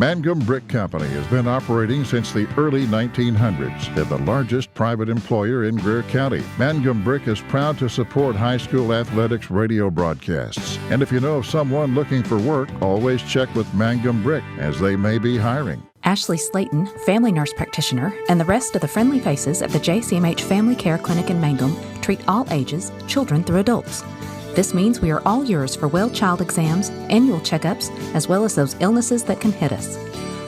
Mangum Brick Company has been operating since the early 1900s. They're the largest private employer in Greer County. Mangum Brick is proud to support high school athletics radio broadcasts. And if you know of someone looking for work, always check with Mangum Brick, as they may be hiring. Ashley Slayton, family nurse practitioner, and the rest of the friendly faces at the JCMH Family Care Clinic in Mangum treat all ages, children through adults. This means we are all yours for well child exams, annual checkups, as well as those illnesses that can hit us.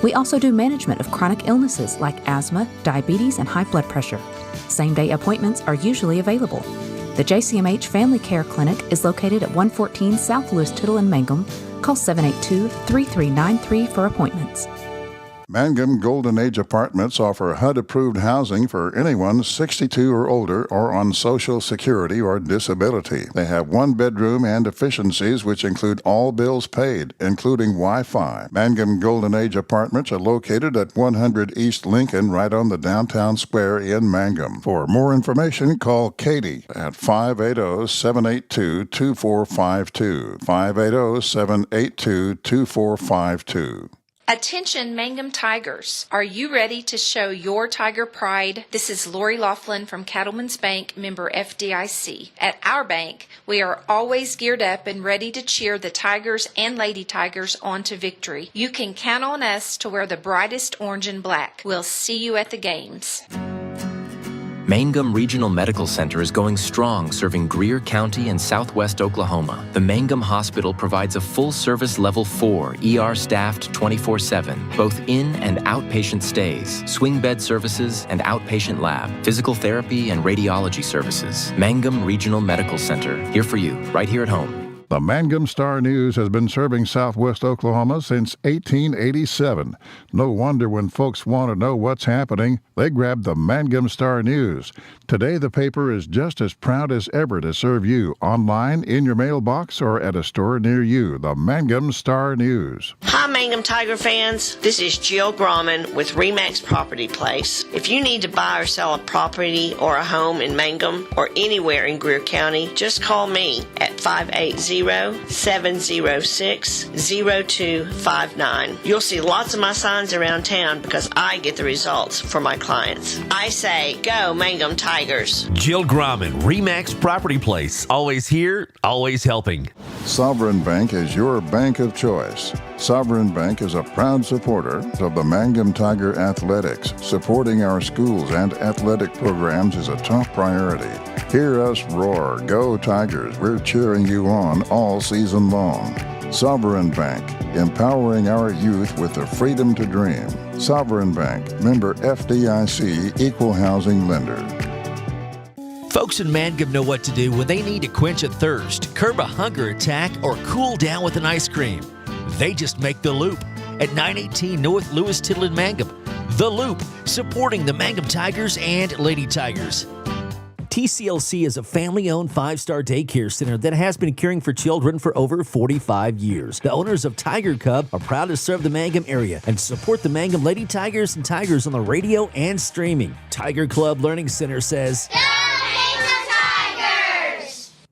We also do management of chronic illnesses like asthma, diabetes, and high blood pressure. Same-day appointments are usually available. The JCMH Family Care Clinic is located at 114 South Lewis Tittle in Mangum. Call 782-3393 for appointments. Mangum Golden Age Apartments offer HUD-approved housing for anyone 62 or older or on Social Security or disability. They have one bedroom and efficiencies which include all bills paid, including Wi-Fi. Mangum Golden Age Apartments are located at 100 East Lincoln, right on the downtown square in Mangum. For more information, call Katie at 580-782-2452. 580-782-2452. Attention Mangum Tigers. Are you ready to show your Tiger pride? This is Lori Laughlin from Cattleman's Bank, member FDIC. At our bank, we are always geared up and ready to cheer the Tigers and Lady Tigers on to victory. You can count on us to wear the brightest orange and black. We'll see you at the games. Mangum Regional Medical Center is going strong, serving Greer County and southwest Oklahoma. The Mangum Hospital provides a full-service Level 4, ER-staffed 24/7, both in- and outpatient stays, swing bed services, and outpatient lab, physical therapy, and radiology services. Mangum Regional Medical Center, here for you, right here at home. The Mangum Star News has been serving southwest Oklahoma since 1887. No wonder when folks want to know what's happening, they grab the Mangum Star News. Today, the paper is just as proud as ever to serve you online, in your mailbox, or at a store near you. The Mangum Star News. Hi, Mangum Tiger fans. This is Jill Grauman with RE/MAX Property Place. If you need to buy or sell a property or a home in Mangum or anywhere in Greer County, just call me at 580-706-0259. You'll see lots of my signs around town because I get the results for my clients. I say, go Mangum Tigers. Jill Grauman, RE/MAX Property Place. Always here, always helping. Sovereign Bank is your bank of choice. Sovereign Bank is a proud supporter of the Mangum Tiger Athletics. Supporting our schools and athletic programs is a top priority. Hear us roar, go Tigers. We're cheering you on all season long. Sovereign Bank, empowering our youth with the freedom to dream. Sovereign Bank, member FDIC, equal housing lender. Folks in Mangum know what to do when they need to quench a thirst, curb a hunger attack, or cool down with an ice cream. They just make The Loop at 918 North Lewis Tittle in Mangum. The Loop, supporting the Mangum Tigers and Lady Tigers. TCLC is a family-owned 5-star daycare center that has been caring for children for over 45 years. The owners of Tiger Cub are proud to serve the Mangum area and support the Mangum Lady Tigers and Tigers on the radio and streaming. Tiger Club Learning Center says,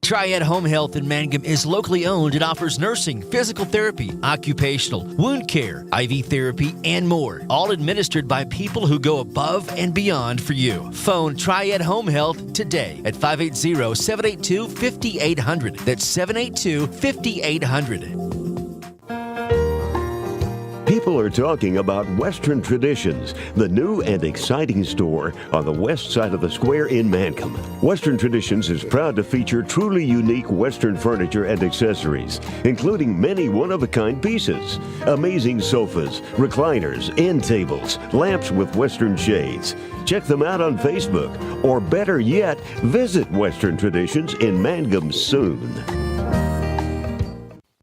Triad Home Health in Mangum is locally owned and offers nursing, physical therapy, occupational, wound care, IV therapy, and more. All administered by people who go above and beyond for you. Phone Triad Home Health today at 580-782-5800. That's 782-5800. People are talking about Western Traditions, the new and exciting store on the west side of the square in Mangum. Western Traditions is proud to feature truly unique Western furniture and accessories, including many one-of-a-kind pieces, amazing sofas, recliners, end tables, lamps with Western shades. Check them out on Facebook, or better yet, visit Western Traditions in Mangum soon.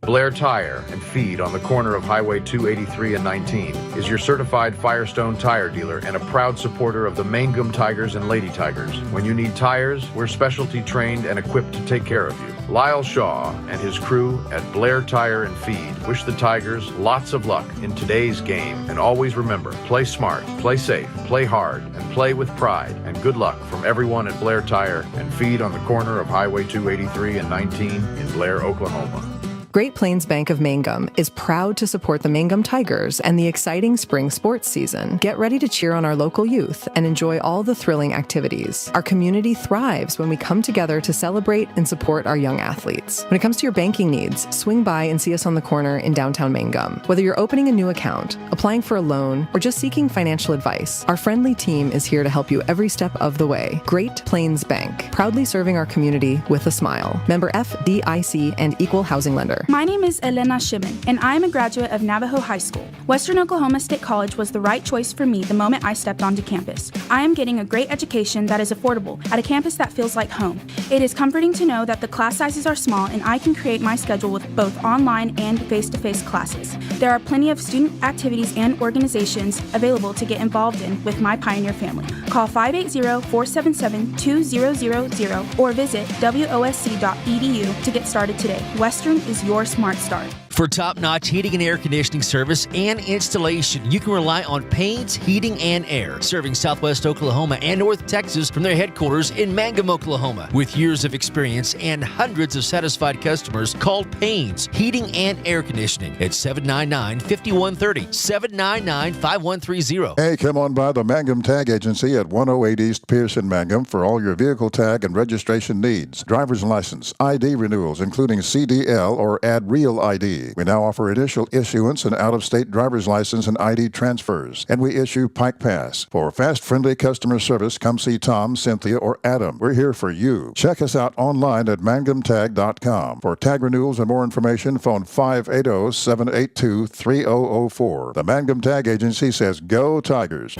Blair Tire and Feed on the corner of Highway 283 and 19 is your certified Firestone tire dealer and a proud supporter of the Mangum Tigers and Lady Tigers. When you need tires, we're specialty trained and equipped to take care of you. Lyle Shaw and his crew at Blair Tire and Feed wish the Tigers lots of luck in today's game, and always remember, play smart, play safe, play hard, and play with pride. And good luck from everyone at Blair Tire and Feed on the corner of Highway 283 and 19 in Blair, Oklahoma. Great Plains Bank of Mangum is proud to support the Mangum Tigers and the exciting spring sports season. Get ready to cheer on our local youth and enjoy all the thrilling activities. Our community thrives when we come together to celebrate and support our young athletes. When it comes to your banking needs, swing by and see us on the corner in downtown Mangum. Whether you're opening a new account, applying for a loan, or just seeking financial advice, our friendly team is here to help you every step of the way. Great Plains Bank, proudly serving our community with a smile. Member FDIC and Equal Housing Lender. My name is Elena Shimon, and I am a graduate of Navajo High School. Western Oklahoma State College was the right choice for me the moment I stepped onto campus. I am getting a great education that is affordable at a campus that feels like home. It is comforting to know that the class sizes are small and I can create my schedule with both online and face-to-face classes. There are plenty of student activities and organizations available to get involved in with my Pioneer family. Call 580-477-2000 or visit wosc.edu to get started today. Western is your smart start. For top-notch heating and air conditioning service and installation, you can rely on Payne's Heating and Air, serving Southwest Oklahoma and North Texas from their headquarters in Mangum, Oklahoma. With years of experience and hundreds of satisfied customers, call Payne's Heating and Air Conditioning at 799-5130, 799-5130. Hey, come on by the Mangum Tag Agency at 108 East Pierce in Mangum for all your vehicle tag and registration needs. Driver's license, ID renewals, including CDL or Add Real ID. We now offer initial issuance and out-of-state driver's license and ID transfers, and we issue Pike Pass. For fast, friendly customer service, come see Tom, Cynthia, or Adam. We're here for you. Check us out online at mangumtag.com. For tag renewals and more information, phone 580-782-3004. The Mangum Tag Agency says, Go Tigers.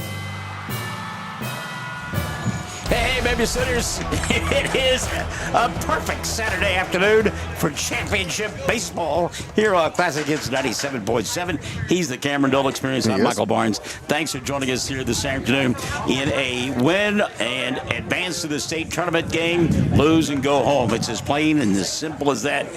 Hey, babysitters, it is a perfect Saturday afternoon for championship baseball here on Classic Hits 97.7. He's the Cameron Dole Experience. I'm Michael Barnes. Thanks for joining us here this afternoon in a win and advance to the state tournament game, lose and go home. It's as plain and as simple as that.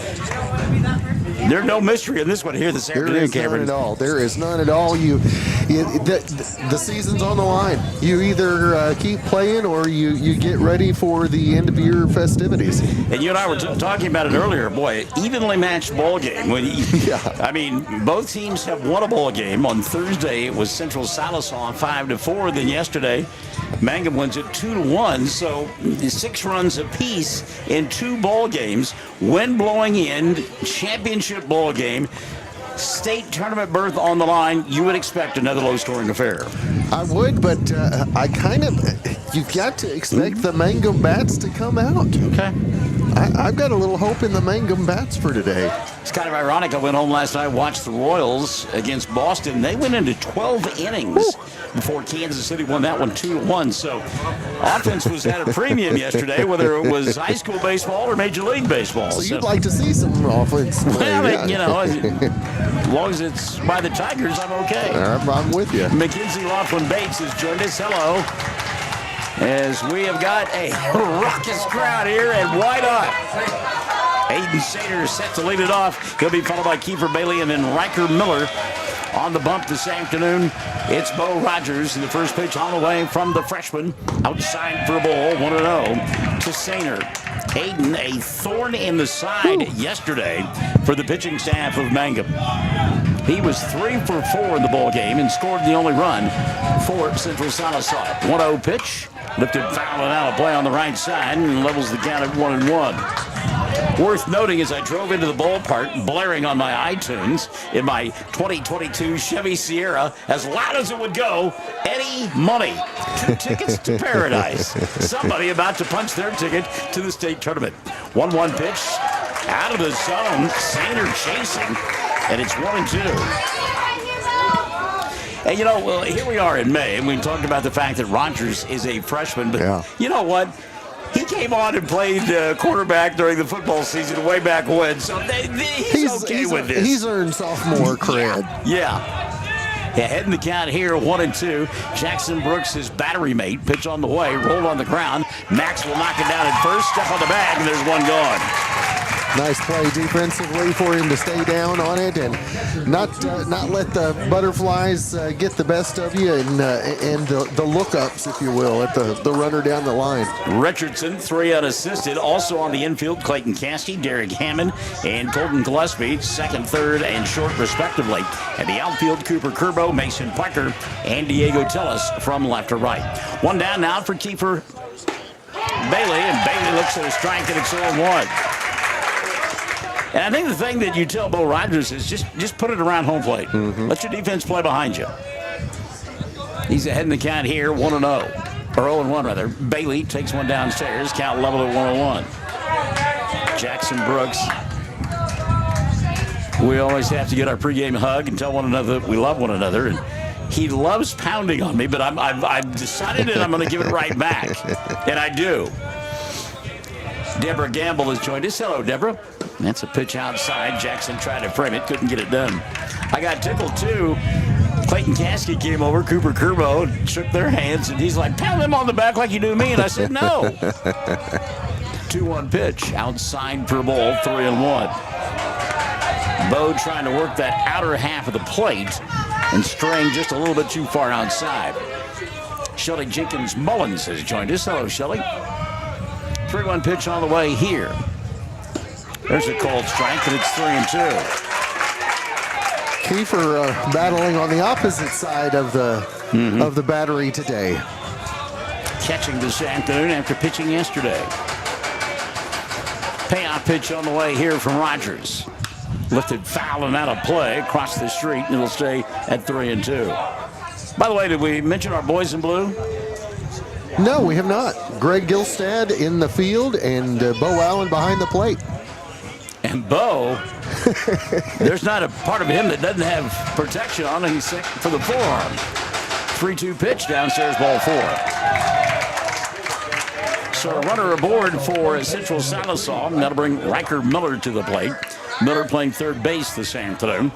There's no mystery in this one here this afternoon, Cameron. There is none at all. The season's on the line. You either keep playing or you get ready for the end of year festivities. And you and I were talking about it earlier. Boy, evenly matched ball game. I mean, both teams have won a ball game. On Thursday, it was Central Sallisaw 5-4. Then yesterday, Mangum wins it 2-1. So 6 runs apiece in 2 ball games. Wind blowing in, championship ball game. State tournament berth on the line. You would expect another low-scoring affair. I would, but you've got to expect the Mangum Bats to come out. Okay. I've got a little hope in the Mangum Bats for today. It's kind of ironic. I went home last night, watched the Royals against Boston. They went into 12 innings before Kansas City won that one 2-1. So offense was at a premium yesterday, whether it was high school baseball or Major League Baseball. So you'd like to see some offense play. Well, as long as it's by the Tigers, I'm okay. I'm with you. Mackenzie Laughlin Bates has joined us. Hello. As we have got a raucous crowd here, and why not? Aiden Sater is set to lead it off. He'll be followed by Kiefer Bailey and then Riker Miller on the bump this afternoon. It's Bo Rogers in the first pitch on the way from the freshman. Outside for a ball, 1-0 to Sater. Aiden, a thorn in the side yesterday for the pitching staff of Mangum. He was 3 for 4 in the ball game and scored the only run for Central Sallisaw. 1-0 pitch, lifted foul and out of play on the right side and levels the count at 1-1. Worth noting as I drove into the ballpark, blaring on my iTunes in my 2022 Chevy Sierra, as loud as it would go, Eddie Money, 2 tickets to paradise. Somebody about to punch their ticket to the state tournament. 1-1 pitch, out of the zone, Sater chasing, and it's 1-2. And here we are in May, and we talked about the fact that Rogers is a freshman, but you know what? He came on and played quarterback during the football season way back when, so he's okay with this. He's earned sophomore cred. Yeah, heading the count here, 1-2. Jackson Brooks, his battery mate, pitch on the way, rolled on the ground. Max will knock it down at first, step on the bag, and there's one gone. Nice play defensively for him to stay down on it and not let the butterflies get the best of you and the lookups, if you will, at the runner down the line. Richardson, 3 unassisted. Also on the infield, Clayton Caskey, Derek Hammond, and Colton Gillespie, second, third, and short, respectively. At the outfield, Cooper Curbo, Mason Parker, and Diego Tillis from left to right. One down now for Kiefer Bailey, and Bailey looks at a strike, and it's 0-1. And I think the thing that you tell Bo Rogers is just put it around home plate. Let your defense play behind you. He's ahead in the count here, 1-0. Or 0-1, rather. Bailey takes one downstairs, count level at 1-1. Jackson Brooks. We always have to get our pregame hug and tell one another that we love one another. And he loves pounding on me, but I've decided that I'm going to give it right back. And I do. Deborah Gamble has joined us. Hello, Deborah. That's a pitch outside. Jackson tried to frame it, couldn't get it done. I got tickled, too. Clayton Caskey came over, Cooper Curbo, and shook their hands, and he's like, pound them on the back like you do me. And I said, no. 2-1 pitch, outside for a ball, 3-1. Bo trying to work that outer half of the plate and straying just a little bit too far outside. Shelly Jenkins Mullins has joined us. Hello, Shelly. 3-1 pitch on the way here. There's a cold strike, and it's 3-2. Kiefer battling on the opposite side of the battery today. Catching this afternoon after pitching yesterday. Payoff pitch on the way here from Rogers. Lifted foul and out of play across the street, and it'll stay at 3-2. By the way, did we mention our boys in blue? No, we have not. Greg Gilstad in the field and Bo Allen behind the plate. And Bo, there's not a part of him that doesn't have protection on, and he's sick for the forearm. 3-2 pitch, downstairs, ball 4. So a runner aboard for Central Sallisaw. That'll bring Riker Miller to the plate. Miller playing third base this afternoon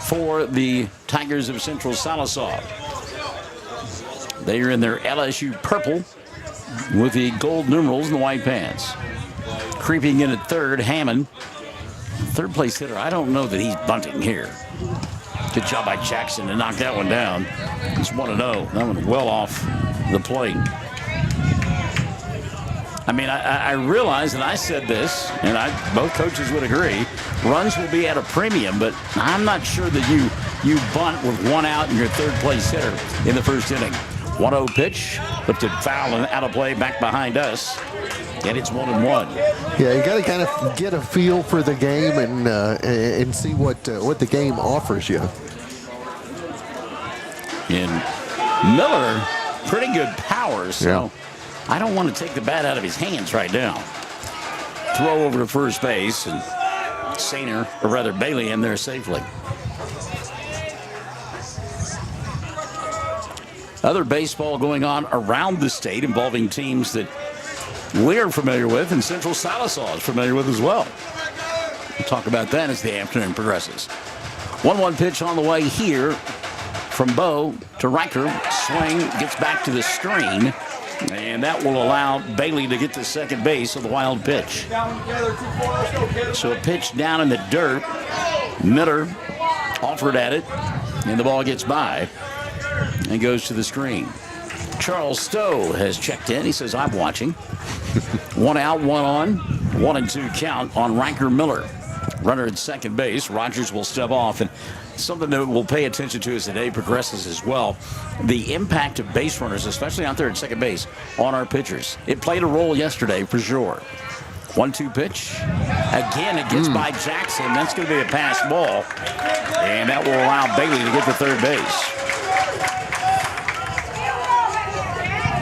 for the Tigers of Central Sallisaw. They are in their LSU purple with the gold numerals and the white pants. Creeping in at third, Hammond. Third place hitter, I don't know that he's bunting here. Good job by Jackson to knock that one down. It's 1-0. That one well off the plate. I mean, I realize, and I said this, and both coaches would agree, runs will be at a premium, but I'm not sure that you bunt with one out and your third place hitter in the first inning. 1-0 pitch, lifted foul and out of play back behind us. And it's 1-1. Yeah, you got to kind of get a feel for the game and see what the game offers you. And Miller, pretty good power, so I don't want to take the bat out of his hands right now. Throw over to first base, and Sainer, or rather Bailey, in there safely. Other baseball going on around the state involving teams that we're familiar with and Central Sallisaw is familiar with as well. We'll talk about that as the afternoon progresses. 1-1 pitch on the way here from Bo to Riker. Swing, gets back to the screen, and that will allow Bailey to get to second base with a wild pitch. So a pitch down in the dirt. Miller offered at it, and the ball gets by and goes to the screen. Charles Stowe has checked in. He says, I'm watching. 1 out, 1 on. 1-2 count on Riker Miller. Runner at second base. Rogers will step off. And something that we'll pay attention to as the day progresses as well, the impact of base runners, especially out there at second base, on our pitchers. It played a role yesterday for sure. 1-2 pitch. Again, it gets by Jackson. That's going to be a pass ball. And that will allow Bailey to get to third base.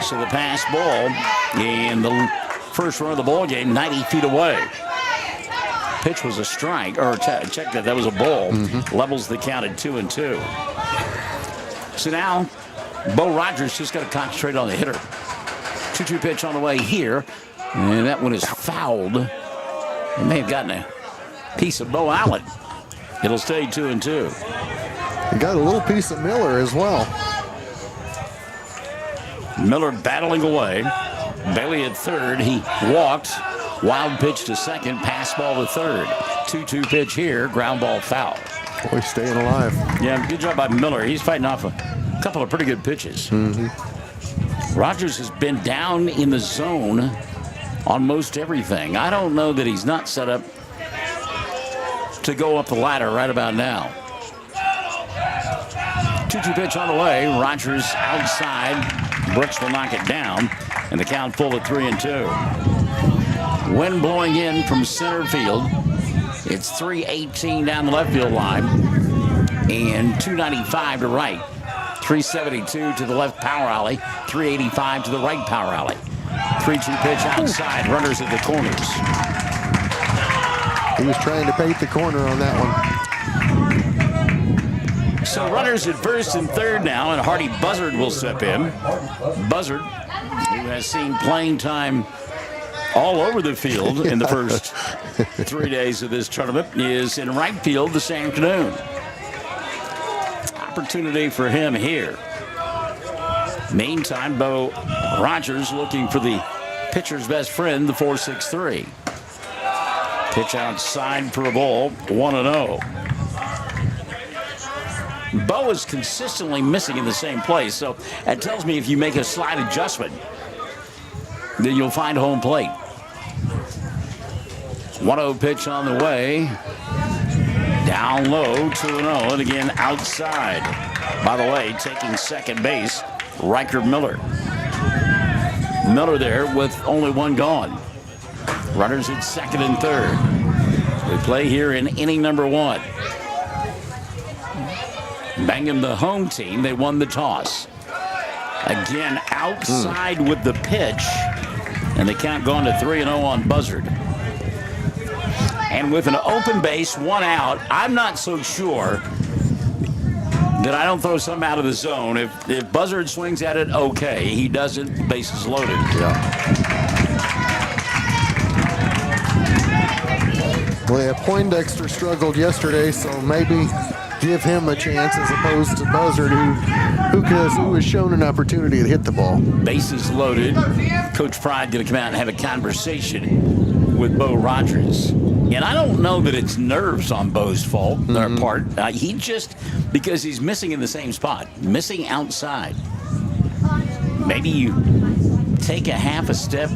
So the pass ball and the first run of the ball game, 90 feet away. Pitch was a strike, or check that was a ball. Levels the count at 2-2. So now Bo Rogers just got to concentrate on the hitter. 2-2 pitch on the way here, and that one is fouled. It may have gotten a piece of Bo Allen. It'll stay 2-2. You got a little piece of Miller as well. Miller battling away. Bailey at third. He walked. Wild pitch to second, pass ball to third. 2-2 pitch here, ground ball foul. Boy, staying alive. Yeah, good job by Miller. He's fighting off a couple of pretty good pitches. Rogers has been down in the zone on most everything. I don't know that he's not set up to go up the ladder right about now. 2-2 pitch on the way. Rogers outside. Brooks will knock it down, and the count full at 3-2. Wind blowing in from center field. It's 318 down the left field line and 295 to right. 372 to the left power alley, 385 to the right power alley. 3-2 pitch outside, runners at the corners. He was trying to paint the corner on that one. So runners at first and third now, and Hardy Buzzard will step in. Buzzard, who has seen playing time all over the field in the first 3 days of this tournament, is in right field this afternoon. Opportunity for him here. Meantime, Bo Rogers looking for the pitcher's best friend, the 4-6-3. Pitch outside for a ball, 1-0. Bo is consistently missing in the same place, so that tells me if you make a slight adjustment, then you'll find home plate. 1-0 pitch on the way. Down low, 2-0, and again outside. By the way, taking second base, Riker Miller. Miller there with only one gone. Runners at second and third. We play here in inning number 1. Mangum, the home team, they won the toss. Again, outside with the pitch, and the count gone to 3-0 on Buzzard. And with an open base, 1 out, I'm not so sure that I don't throw something out of the zone. If Buzzard swings at it, okay. He doesn't, base is loaded. Well, yeah, Poindexter struggled yesterday, so maybe give him a chance as opposed to Buzzard, who was shown an opportunity to hit the ball. Bases loaded. Coach Pride going to come out and have a conversation with Bo Rogers. And I don't know that it's nerves on Bo's fault, or part. He just, because he's missing in the same spot, missing outside. Maybe you take a half a step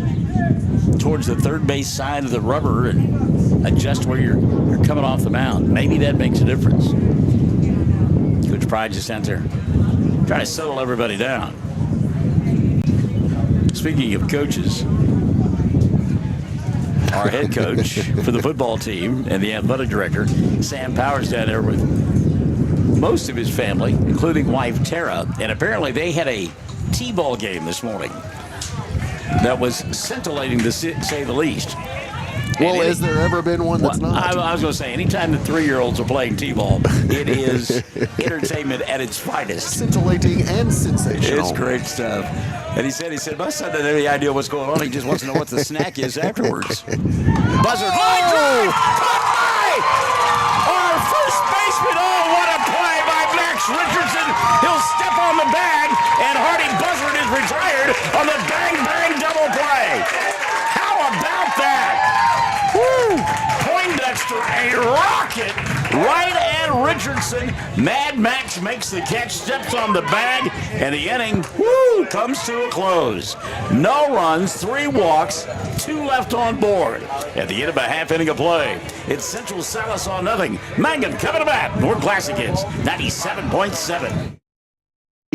towards the third base side of the rubber and adjust where you're coming off the mound. Maybe that makes a difference. Coach Pride just out there trying to settle everybody down. Speaking of coaches, our head coach for the football team and the athletic director, Sam Powers, down there with most of his family, including wife Tara. And apparently they had a T-ball game this morning that was scintillating to say the least. Well, has there ever been one that's not? I was going to say, anytime the 3-year-olds are playing T-ball, it is entertainment at its finest. Scintillating and sensational. It's great stuff. And he said, my son doesn't have any idea what's going on. He just wants to know what the snack is afterwards. Buzzard. Line drive! Caught by our first baseman. Oh, what a play by Max Richardson. He'll step on the bag, and Hardy Buzzard is retired on the bang-bang double play. How about that? Woo! Poindexter, a rocket right at Richardson. Mad Max makes the catch, steps on the bag, and the inning, comes to a close. No runs, 3 walks, 2 left on board. At the end of a half inning of play, it's Central Sallisaw nothing. Mangum coming to bat. North Classic is 97.7.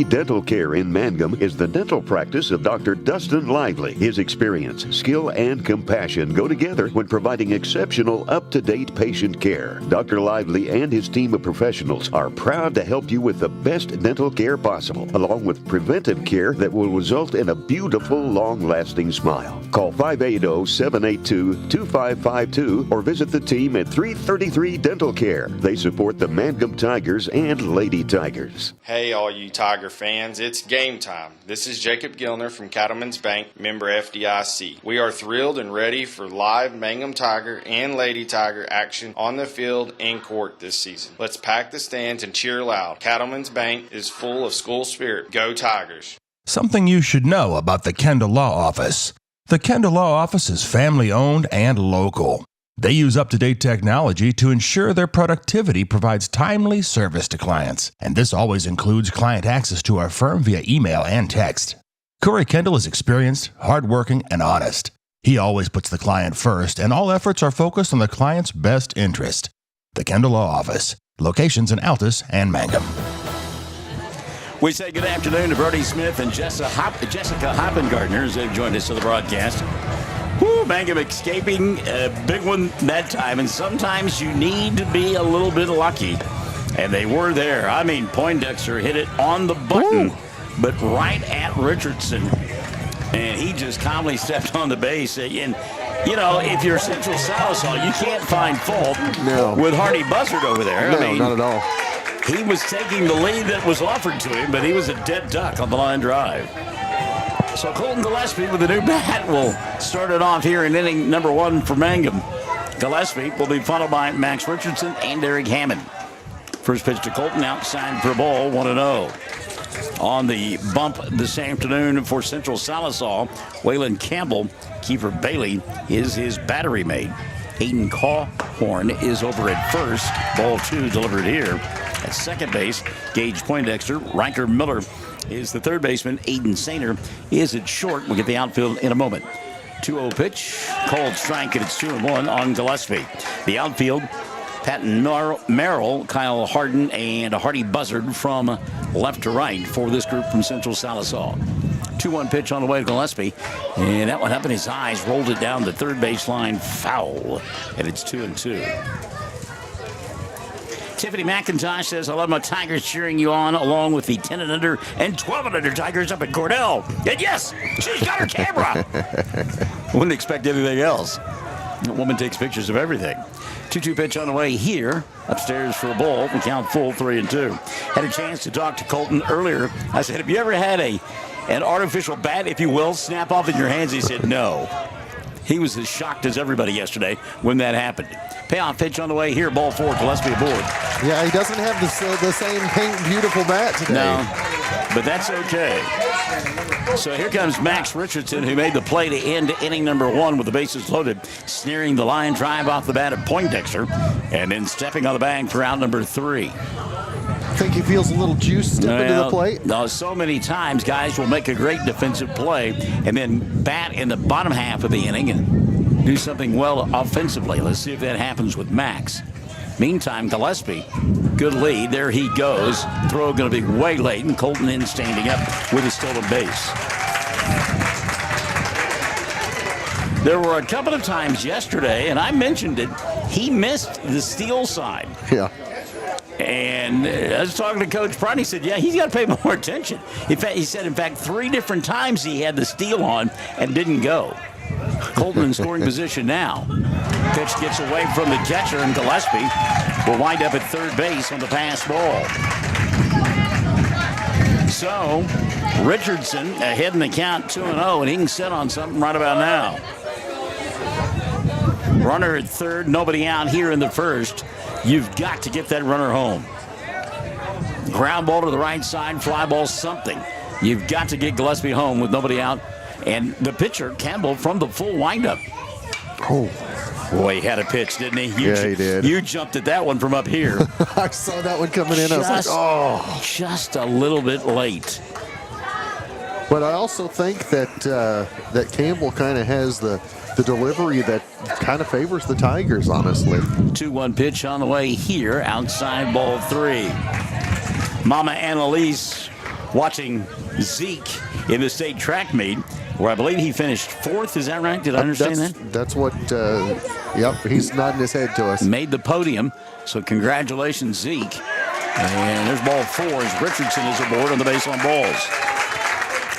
Dental care in Mangum is the dental practice of Dr. Dustin Lively. His experience, skill, and compassion go together when providing exceptional, up-to-date patient care. Dr. Lively and his team of professionals are proud to help you with the best dental care possible, along with preventive care that will result in a beautiful, long-lasting smile. Call 580-782-2552 or visit the team at 333 Dental Care. They support the Mangum Tigers and Lady Tigers. Hey, all you Tiger fans, it's game time. This is Jacob Gilner from Cattlemen's Bank, member FDIC. We are thrilled and ready for live Mangum Tiger and Lady Tiger action on the field and court this season. Let's pack the stands and cheer loud. Cattlemen's Bank is full of school spirit. Go Tigers. Something you should know about the Kendall Law Office. The Kendall Law Office is family-owned and local. They use up-to-date technology to ensure their productivity provides timely service to clients, and this always includes client access to our firm via email and text. Corey Kendall is experienced, hardworking, and honest. He always puts the client first, and all efforts are focused on the client's best interest. The Kendall Law Office, locations in Altus and Mangum. We say good afternoon to Brody Smith and Jessica Hoppengardner as they've joined us for the broadcast. Woo, Mangum escaping a big one that time, and sometimes you need to be a little bit lucky. And they were there. I mean, Poindexter hit it on the button, but right at Richardson. And he just calmly stepped on the base. And, you know, if you're Central Sallisaw, you can't find fault with Hardy Buzzard over there. No, I mean, not at all. He was taking the lead that was offered to him, but he was a dead duck on the line drive. So Colton Gillespie with a new bat will start it off here in inning number 1 for Mangum. Gillespie will be followed by Max Richardson and Eric Hammond. First pitch to Colton, outside for a ball, 1-0. On the bump this afternoon for Central Sallisaw, Waylon Campbell, Kiefer Bailey is his battery mate. Hayden Cawhorn is over at first. Ball 2 delivered here. At second base, Gage Poindexter. Riker Miller is the third baseman. Aiden Sainer is at short. We'll get the outfield in a moment. 2-0 pitch. Called strike, and it's 2-1 on Gillespie. The outfield, Patton Merrill, Kyle Harden, and Hardy Buzzard from left to right for this group from Central Sallisaw. 2-1 pitch on the way to Gillespie, and that one up in his eyes, rolled it down the third baseline, foul, and it's 2-2. Tiffany McIntosh says, I love my Tigers cheering you on, along with the 10 and under and 12 and under Tigers up at Cordell. And yes, she's got her camera. Wouldn't expect anything else. The woman takes pictures of everything. 2-2 pitch on the way here. Upstairs for a ball. We count full 3-2. Had a chance to talk to Colton earlier. I said, have you ever had an artificial bat, if you will, snap off in your hands? He said, no. He was as shocked as everybody yesterday when that happened. Payoff pitch on the way here. Ball 4. Gillespie aboard. Yeah, he doesn't have the same pink, beautiful bat today. No, but that's okay. So here comes Max Richardson, who made the play to end inning number 1 with the bases loaded, snaring the line drive off the bat of Poindexter, and then stepping on the bag for out number 3. I think he feels a little juice stepping to the plate. No, so many times guys will make a great defensive play and then bat in the bottom half of the inning and do something well offensively. Let's see if that happens with Max. Meantime, Gillespie, good lead. There he goes. Throw going to be way late, and Colton in standing up with a stolen base. There were a couple of times yesterday, and I mentioned it, he missed the steal side. Yeah. And I was talking to Coach Pride. He said, yeah, he's got to pay more attention. In fact, he said, 3 different times he had the steal on and didn't go. Colton in scoring position now. Pitch gets away from the catcher, and Gillespie will wind up at third base on the pass ball. So, Richardson ahead in the count 2-0, and he can sit on something right about now. Runner at third, nobody out here in the first. You've got to get that runner home. Ground ball to the right side, fly ball, something. You've got to get Gillespie home with nobody out. And the pitcher, Campbell, from the full windup. Oh. Boy, he had a pitch, didn't he? He did. You jumped at that one from up here. I saw that one coming in. I was like, oh. Just a little bit late. But I also think that Campbell kind of has the delivery that kind of favors the Tigers, honestly. 2-1 pitch on the way here, outside ball 3. Mama Annalise watching Zeke in the state track meet, where I believe he finished 4th. Is that right? Did I understand that? That's what, yep, he's nodding his head to us. Made the podium, so congratulations, Zeke. And there's ball 4 as Richardson is aboard on the base on balls.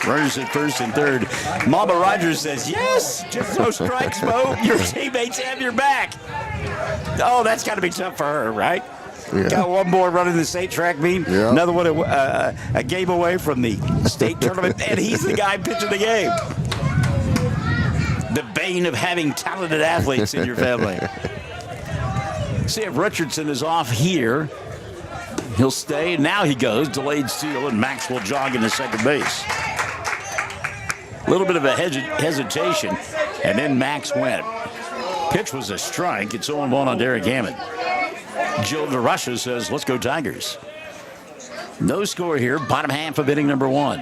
Runners at first and third. Mama Rogers says, yes, just no strikes, Mo. Your teammates have your back. Oh, that's got to be tough for her, right? Yeah. Got one more running the state track meet. Yeah. Another one a game away from the state tournament, and he's the guy pitching the game. The bane of having talented athletes in your family. See if Richardson is off here. He'll stay. Now he goes. Delayed steal, and Max will jog into second base. A little bit of a hesitation, and then Max went. Pitch was a strike. It's 0-1 on Derek Hammond. Joe DeRusha says, let's go Tigers. No score here, bottom half of inning number 1.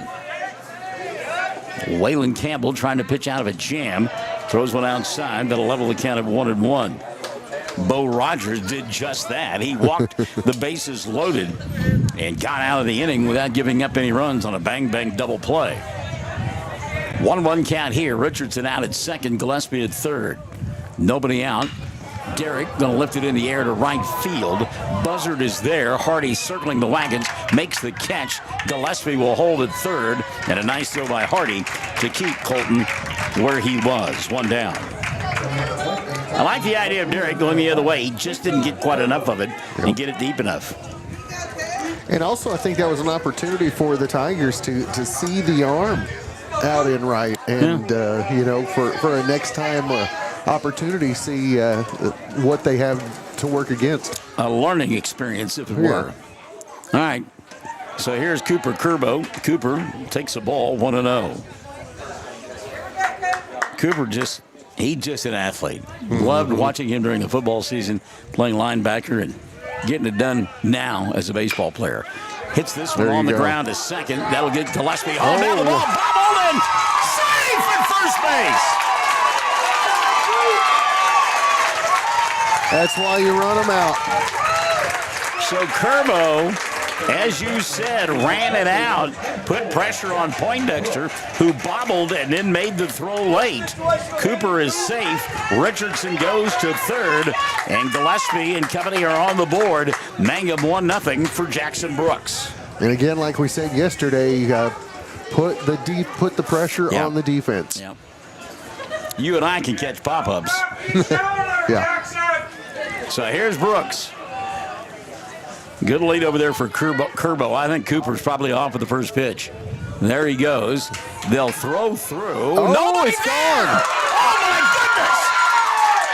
Waylon Campbell trying to pitch out of a jam. Throws one outside. That'll level the count of 1-1. Bo Rogers did just that. He walked the bases loaded and got out of the inning without giving up any runs on a bang-bang double play. 1-1 count here. Richardson out at second. Gillespie at third. Nobody out. Derek going to lift it in the air to right field. Buzzard is there. Hardy circling the wagons. Makes the catch. Gillespie will hold at third. And a nice throw by Hardy to keep Colton where he was. One down. I like the idea of Derek going the other way. He just didn't get quite enough of it and get it deep enough. And also, I think that was an opportunity for the Tigers to see the arm out in right. And, for a next time opportunity, see what they have to work against. A learning experience, if it were. All right. So here's Cooper Curbo. Cooper takes the ball 1-0. Cooper he's just an athlete. Loved watching him during the football season, playing linebacker and getting it done now as a baseball player. Hits this one on the ground to second. That'll get Gillespie home. Now the ball bobbled in. Safe at first base. That's why you run them out. So Curbo, as you said, ran it out, put pressure on Poindexter, who bobbled and then made the throw late. Cooper is safe. Richardson goes to third, and Gillespie and company are on the board. Mangum 1-0 for Jackson Brooks. And again, like we said yesterday, put the pressure on the defense. Yep. You and I can catch pop-ups. Yeah. So here's Brooks. Good lead over there for Curbo. I think Cooper's probably off with the first pitch. There he goes. They'll throw through. Oh, it's gone. Oh, my goodness.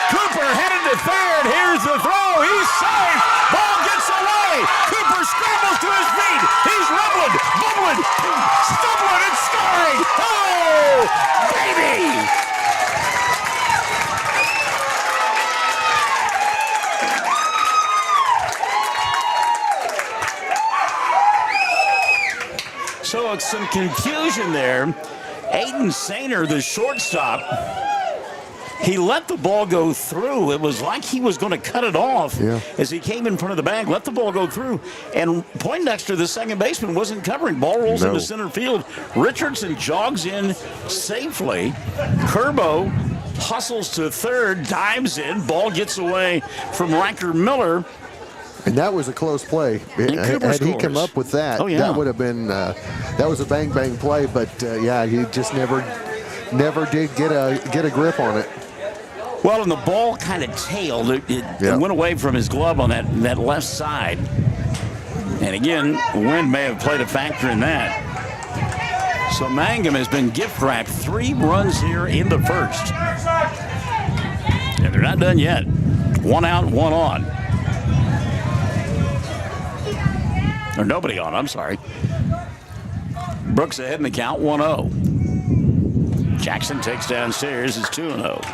Cooper headed to third. Here's the throw. He's safe. Ball gets away. Cooper scrambles to his feet. He's rumbling, bubbling, stumbling, and scoring. Oh, baby. So it's some confusion there. Aiden Sainer, the shortstop, he let the ball go through. It was like he was going to cut it off as he came in front of the bag, let the ball go through. And Poindexter, the second baseman, wasn't covering. Ball rolls into center field. Richardson jogs in safely. Curbo hustles to third, dives in. Ball gets away from Riker Miller. And that was a close play. Had he come up with that, that would have been that was a bang play. But he just never did get a grip on it. Well, and the ball kind of tailed. It went away from his glove on that left side. And again, wind may have played a factor in that. So Mangum has been gift wrapped 3 runs here in the first. And they're not done yet. 1 out, 1 on. Or nobody on, I'm sorry. Brooks ahead in the count, 1-0. Jackson takes downstairs, it's 2-0.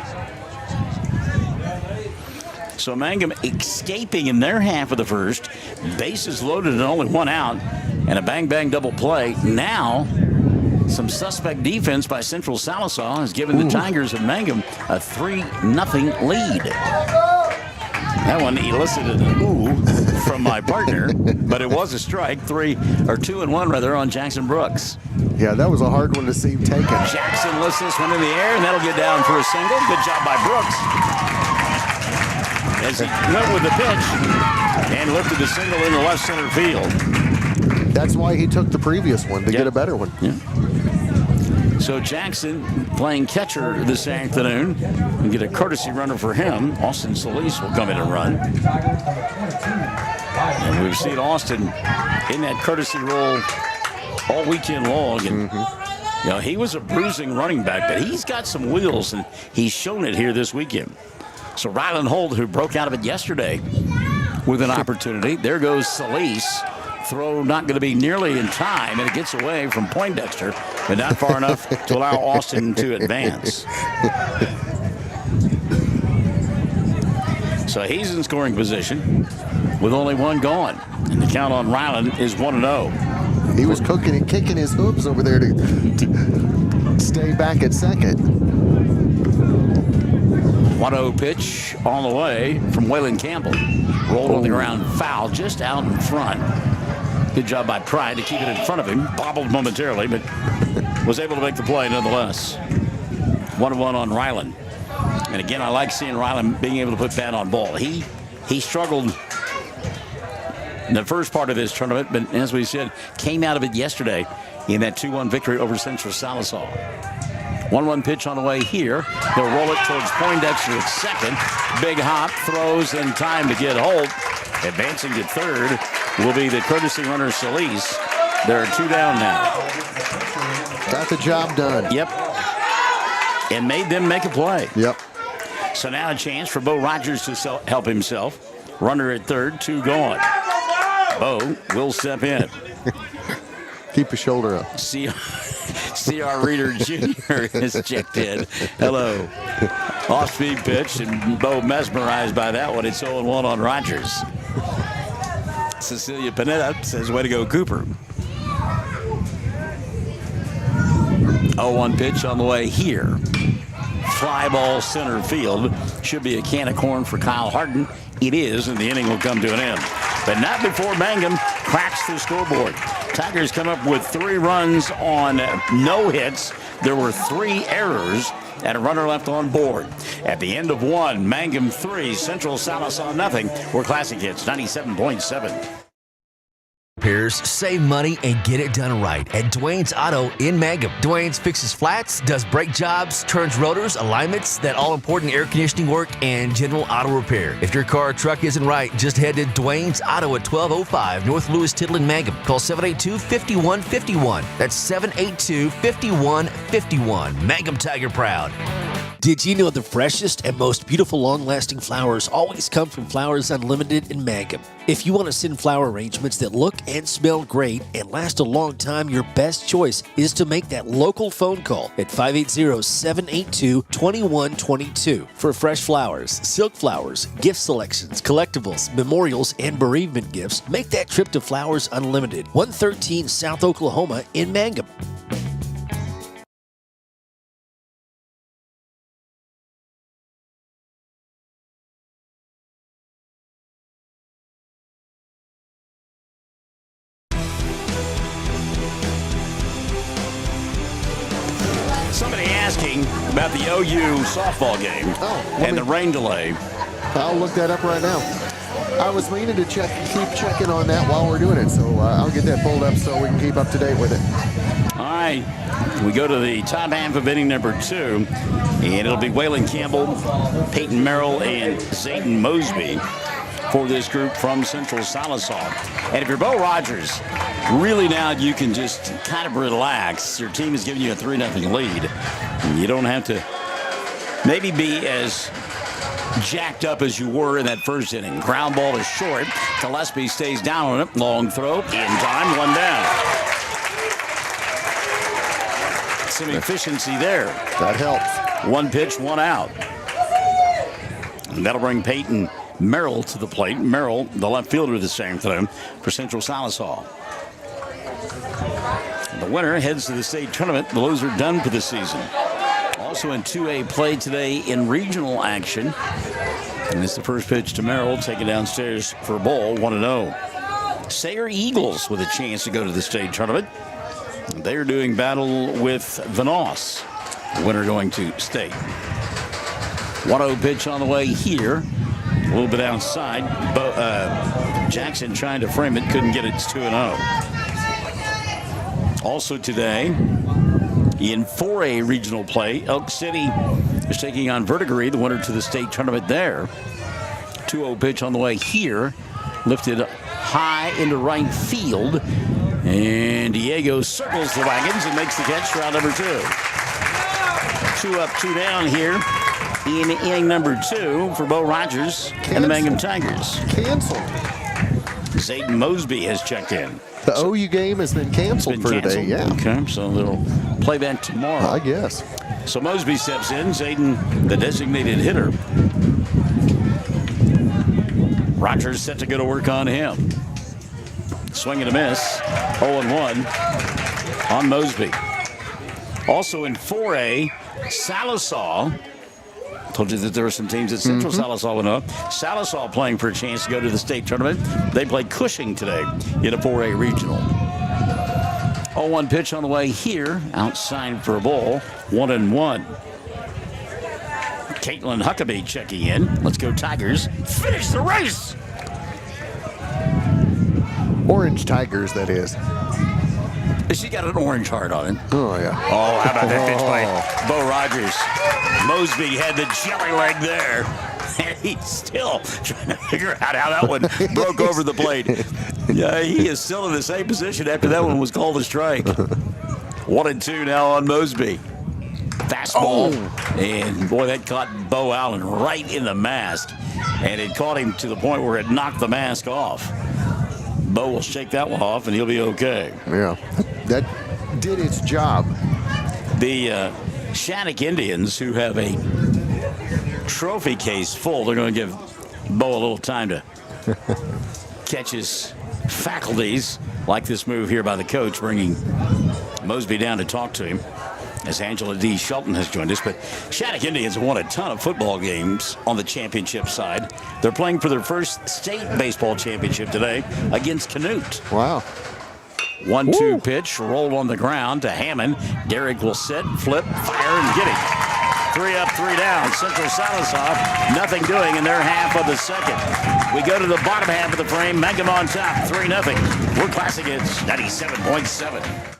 So Mangum escaping in their half of the first. Bases loaded and only 1 out. And a bang double play. Now, some suspect defense by Central Sallisaw has given the Tigers of Mangum a 3-0 lead. That one elicited an ooh from my partner, but it was a strike. 2-1 rather on Jackson Brooks. Yeah, that was a hard one to see taken. Jackson lifts this one in the air, and that'll get down for a single. Good job by Brooks. As he went with the pitch and lifted the single in the left center field. That's why he took the previous one to get a better one. Yeah. So Jackson playing catcher this afternoon. We get a courtesy runner for him. Austin Sallisaw will come in and run. And we've seen Austin in that courtesy role all weekend long. And he was a bruising running back, but he's got some wheels, and he's shown it here this weekend. So Ryland Holt, who broke out of it yesterday with an opportunity. There goes Sallisaw. Throw not going to be nearly in time, and it gets away from Poindexter, but not far enough to allow Austin to advance. So he's in scoring position with only one going. And the count on Ryland is 1-0. He was kicking his hooves over there to stay back at second. 1-0 pitch on the way from Waylon Campbell. Rolled on the ground, foul just out in front. Good job by Pride to keep it in front of him. Bobbled momentarily, but was able to make the play nonetheless. 1-1 on Ryland. And again, I like seeing Ryland being able to put bat on ball. He struggled in the first part of this tournament, but as we said, came out of it yesterday in that 2-1 victory over Central Sallisaw. 1-1 pitch on the way here. He'll roll it towards Poindexter at second. Big hop, throws in time to get Holt. Advancing to third will be the courtesy runner Sallisaw. There are 2 down now. Got the job done. Yep. And made them make a play. Yep. So now a chance for Bo Rogers to help himself. Runner at third, 2 gone. Bo will step in. Keep your shoulder up. C.R. Reader Jr. is checked in. Hello. Off-speed pitch, and Bo mesmerized by that one. It's 0-1 on Rogers. Cecilia Panetta says, way to go, Cooper. 0-1 pitch on the way here. Fly ball center field. Should be a can of corn for Kyle Harden. It is, and the inning will come to an end. But not before Mangum cracks the scoreboard. Tigers come up with 3 runs on no hits. There were 3 errors and a runner left on board. At the end of 1, Mangum 3, Central Sallisaw nothing. We're Classic Hits 97.7. Repairs, save money, and get it done right at Dwayne's Auto in Mangum. Dwayne's fixes flats, does brake jobs, turns rotors, alignments, that all-important air conditioning work, and general auto repair. If your car or truck isn't right, just head to Dwayne's Auto at 1205 North Lewis Tittle in Mangum. Call 782-5151. That's 782-5151. Mangum Tiger proud. Did you know the freshest and most beautiful long-lasting flowers always come from Flowers Unlimited in Mangum? If you want to send flower arrangements that look and smell great and last a long time, your best choice is to make that local phone call at 580-782-2122 for fresh flowers, silk flowers, gift selections, collectibles, memorials, and bereavement gifts. Make that trip to Flowers Unlimited, 113 South Oklahoma in Mangum. Somebody asking about the OU softball game and the rain delay. I'll look that up right now. I was meaning to keep checking on that while we're doing it, so I'll get that pulled up so we can keep up to date with it. All right, we go to the top half of inning number 2, and it'll be Waylon Campbell, Peyton Merrill, and Zayden Mosby for this group from Central Sallisaw. And if you're Bo Rogers, really now you can just kind of relax. Your team is giving you a 3-0 lead. You don't have to maybe be as jacked up as you were in that first inning. Ground ball is short. Gillespie stays down on it. Long throw in time. 1 down. Some efficiency there. That helps. 1 pitch, 1 out. And that'll bring Peyton Merrill to the plate. Merrill, the left fielder, the same thing for Central Sallisaw. The winner heads to the state tournament. The Blues are done for the season. Also in 2A play today in regional action. And it's the first pitch to Merrill, taken downstairs for a ball, 1-0. Sayre Eagles with a chance to go to the state tournament. They're doing battle with Vanoss. The winner going to state. 1-0 pitch on the way here. A little bit outside. Jackson trying to frame it, couldn't get it. It's 2-0. Also today, in 4A regional play, Elk City is taking on Verdigris, the winner to the state tournament there. 2-0 pitch on the way here. Lifted high into right field. And Diego circles the wagons and makes the catch for out number 2. 2 up, 2 down here in inning number 2 for Bo Rogers and the Mangum Tigers. Canceled. Zayden Mosby has checked in. The OU game has been canceled for today. Yeah. Okay, so they'll play that tomorrow. I guess. So Mosby steps in. Zayden, the designated hitter. Rogers set to go to work on him. Swing and a miss. 0-1 on Mosby. Also in 4A, Sallisaw. Told you that there were some teams at Central Sallisaw went up. Sallisaw playing for a chance to go to the state tournament. They play Cushing today in a 4A regional. 0-1 pitch on the way here. Outside for a ball. 1-1. Caitlin Huckabee checking in. Let's go Tigers. Finish the race. Orange Tigers, that is. She got an orange heart on it. Oh, yeah. Oh, how about that pitch by Bo Rogers? Mosby had the jelly leg there. And he's still trying to figure out how that one broke over the plate. Yeah, he is still in the same position after that one was called a strike. 1-2 now on Mosby. Fastball. Oh. And, boy, that caught Bo Allen right in the mask. And it caught him to the point where it knocked the mask off. Bo will shake that one off, and he'll be okay. Yeah, that did its job. The Shattuck Indians, who have a trophy case full, they're going to give Bo a little time to catch his faculties, like this move here by the coach, bringing Mosby down to talk to him, as Angela D. Shelton has joined us. But Shattuck Indians have won a ton of football games on the championship side. They're playing for their first state baseball championship today against Canute. Wow. 1-2 pitch, rolled on the ground to Hammond. Derrick will set, flip, fire, and get it. 3 up, 3 down. Central Sallisaw, nothing doing in their half of the second. We go to the bottom half of the frame. Mangum on top, 3-0. We're Classic Hits 97.7.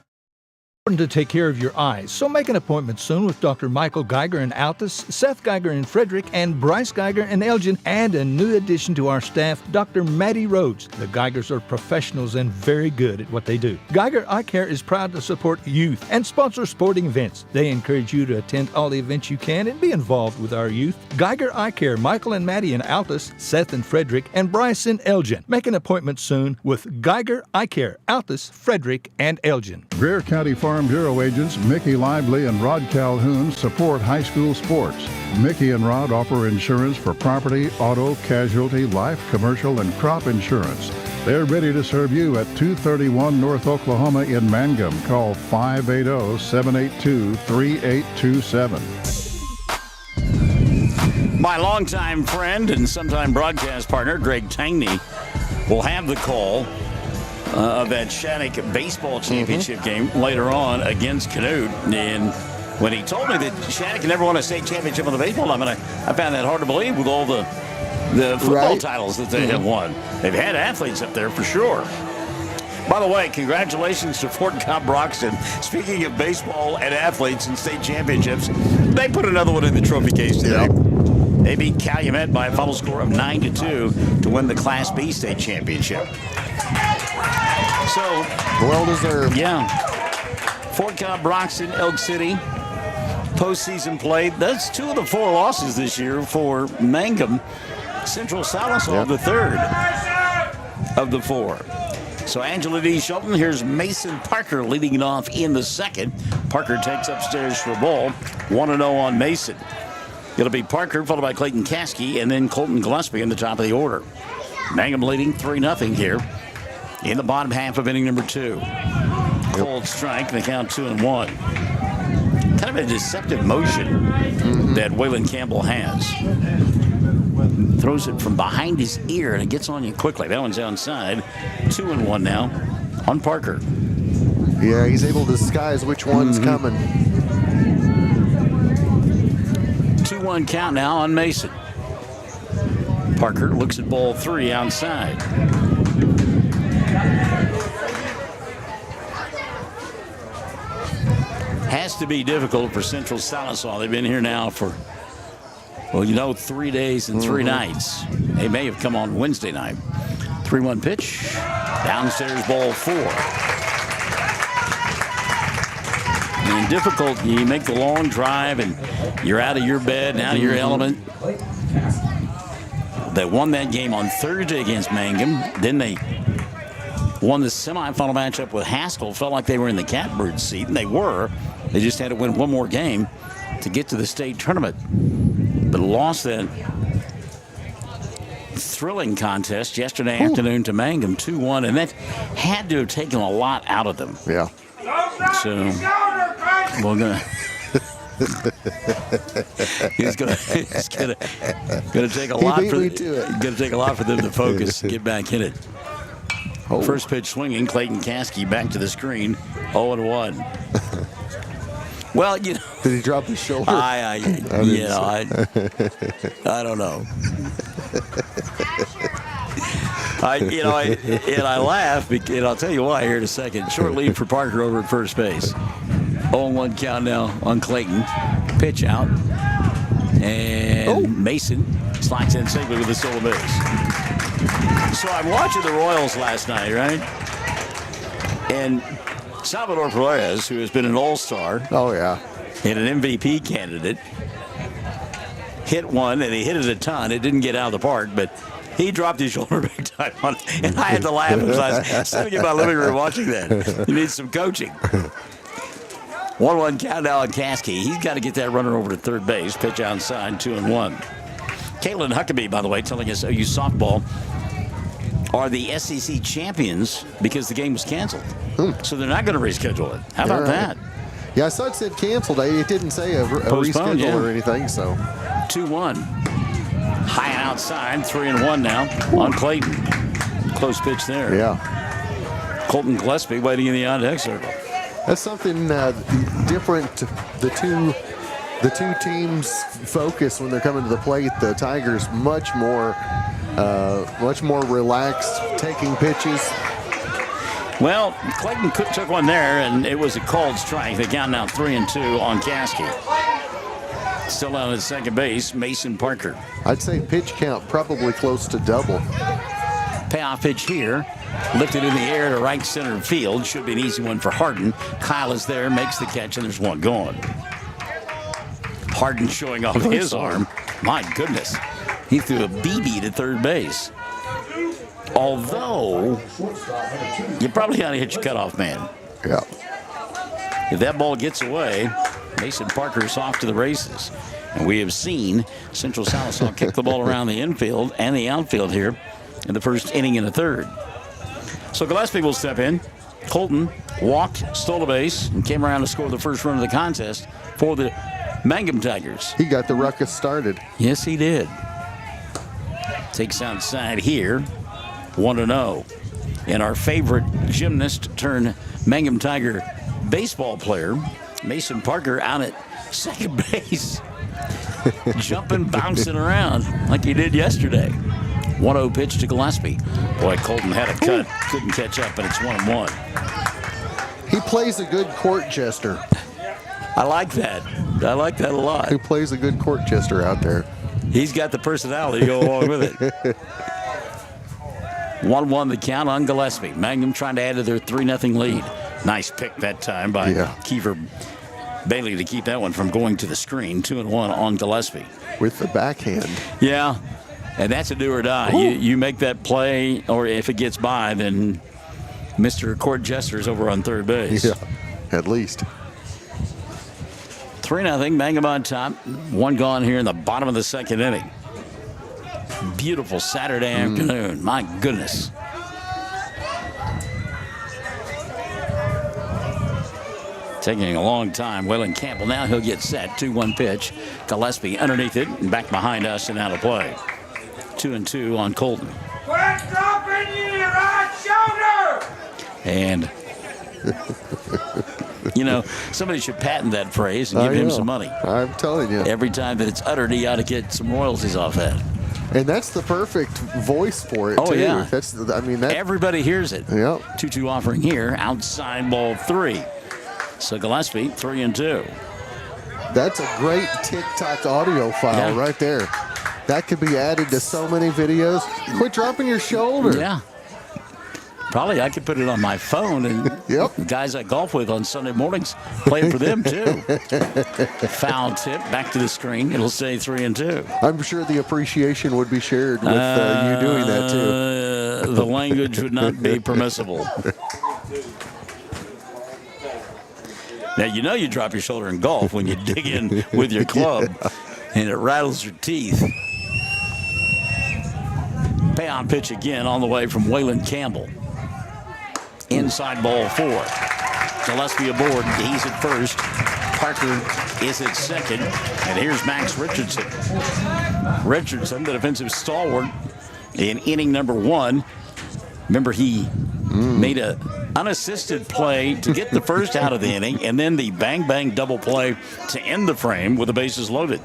To take care of your eyes, so make an appointment soon with Dr. Michael Geiger in Altus, Seth Geiger in Frederick, and Bryce Geiger in Elgin, and a new addition to our staff, Dr. Maddie Rhodes. The Geigers are professionals and very good at what they do. Geiger Eye Care is proud to support youth and sponsor sporting events. They encourage you to attend all the events you can and be involved with our youth. Geiger Eye Care, Michael and Maddie in Altus, Seth in Frederick, and Bryce in Elgin. Make an appointment soon with Geiger Eye Care, Altus, Frederick, and Elgin. Greer County Farm Bureau agents Mickey Lively and Rod Calhoun support high school sports. Mickey and Rod offer insurance for property, auto, casualty, life, commercial, and crop insurance. They're ready to serve you at 231 North Oklahoma in Mangum. Call 580-782-3827. My longtime friend and sometime broadcast partner, Greg Tangney, will have the call of that Shattuck baseball championship game later on against Canute. And when he told me that Shattuck never won a state championship on the baseball line, I found that hard to believe with all the football titles that they have won. They've had athletes up there for sure. By the way, congratulations to Fort Cobb Broxton. Speaking of baseball and athletes and state championships, they put another one in the trophy case today. They beat Calumet by a final score of 9-2 to win the Class B state championship. So, well deserved. Yeah. Fort Cobb, Broxton, Elk City, postseason play. That's 2 of the 4 losses this year for Mangum. Central Sallisaw, the 3rd of the 4. So Angela D. Shelton, here's Mason Parker leading it off in the 2nd. Parker takes upstairs for a ball. 1-0 on Mason. It'll be Parker, followed by Clayton Caskey, and then Colton Gillespie in the top of the order. Mangum leading 3-0 here in the bottom half of inning number 2. Cold strike, and the count 2-1. Kind of a deceptive motion that Waylon Campbell has. Throws it from behind his ear, and it gets on you quickly. That one's outside. 2-1 now on Parker. Yeah, he's able to disguise which one's coming. 2-1 count now on Mason. Parker looks at ball 3 outside. Has to be difficult for Central Sallisaw. They've been here now for, 3 days and 3 nights. They may have come on Wednesday night. 3-1 pitch. Downstairs, ball 4. And difficult, you make the long drive and you're out of your bed and out of your element. They won that game on Thursday against Mangum. Then they won the semifinal matchup with Haskell. Felt like they were in the catbird seat, and they were. They just had to win one more game to get to the state tournament. But lost that thrilling contest yesterday afternoon to Mangum 2-1, and that had to have taken a lot out of them. Yeah. So we're gonna. It's gonna take a lot for them to focus and get back in it. First pitch swinging, Clayton Caskey back to the screen, 0-1. Well, you know, did he drop his shoulder? I don't know. I laugh, and I'll tell you why here in a second. Short lead for Parker over at first base. 0-1 count now on Clayton. Pitch out. And Mason slides in safely with the solo base. So I'm watching the Royals last night, right? And Salvador Perez, who has been an all-star. Oh, yeah. And an MVP candidate, hit one, and he hit it a ton. It didn't get out of the park, but he dropped his shoulder big time on it. And I had to laugh as I was sitting in my living room watching that. You need some coaching. 1-1 count now on Caskey. He's got to get that runner over to third base. Pitch outside, 2-1. Caitlin Huckabee, by the way, telling us OU softball are the SEC champions because the game was canceled. So they're not going to reschedule it. How about that? Yeah, I saw it said canceled. It didn't say a reschedule or anything. So 2-1. High and outside, 3-1 now on Clayton. Close pitch there. Yeah. Colton Gillespie waiting in the on-deck circle. That's something different. The two teams focus when they're coming to the plate. The Tigers much more relaxed, taking pitches. Well, Clayton took one there, and it was a called strike. They count now 3-2 on Caskey. Still out at second base, Mason Parker. I'd say pitch count probably close to double. Payoff pitch here. Lifted in the air to right center field. Should be an easy one for Harden. Kyle is there, makes the catch, and there's one gone. Harden showing off his arm. My goodness. He threw a BB to third base. Although, you probably got to hit your cutoff man. Yeah. If that ball gets away, Mason Parker's off to the races. And we have seen Central Sallisaw kick the ball around the infield and the outfield here in the first inning and the third. So Gillespie will step in. Colton walked, stole a base, and came around to score the first run of the contest for the Mangum Tigers. He got the ruckus started. Yes, he did. Takes outside here, 1-0. And our favorite gymnast turned Mangum Tiger baseball player, Mason Parker, out at second base. Jumping, bouncing around like he did yesterday. 1-0 pitch to Gillespie. Boy, Colton had a cut. Couldn't catch up, but it's 1-1. He plays a good court jester. I like that. I like that a lot. He plays a good court jester out there. He's got the personality to go along with it. 1-1 the count on Gillespie. Mangum trying to add to their 3-0 lead. Nice pick that time by Kiefer Bailey to keep that one from going to the screen. 2-1 on Gillespie. With the backhand. Yeah. And that's a do or die. You make that play, or if it gets by, then Mr. Court Jester's over on third base. Yeah, at least. 3-0, Mangum on top. One gone here in the bottom of the second inning. Beautiful Saturday afternoon. My goodness. Taking a long time. Waylon Campbell now he'll get set. 2-1 pitch. Gillespie underneath it and back behind us and out of play. 2-2 on Colton. Quit dropping your right shoulder! And, somebody should patent that phrase and give him some money. I'm telling you. Every time that it's uttered, he ought to get some royalties off that. And that's the perfect voice for it, too. Yeah. Everybody hears it. Yep. 2-2 offering here. Outside ball 3. So Gillespie, 3-2. That's a great TikTok audio file right there. That could be added to so many videos. Quit dropping your shoulder. Yeah. Probably I could put it on my phone and guys I golf with on Sunday mornings play it for them too. Foul tip back to the screen. It'll say 3-2. I'm sure the appreciation would be shared with you doing that too. the language would not be permissible. Now, you know you drop your shoulder in golf when you dig in with your club, and it rattles your teeth. Pay-on pitch again on the way from Waylon Campbell. Inside ball 4. Gillespie aboard. He's at first. Parker is at second. And here's Max Richardson. Richardson, the defensive stalwart, in inning number 1. Remember, he made an unassisted play to get the first out of the inning, and then the bang-bang double play to end the frame with the bases loaded.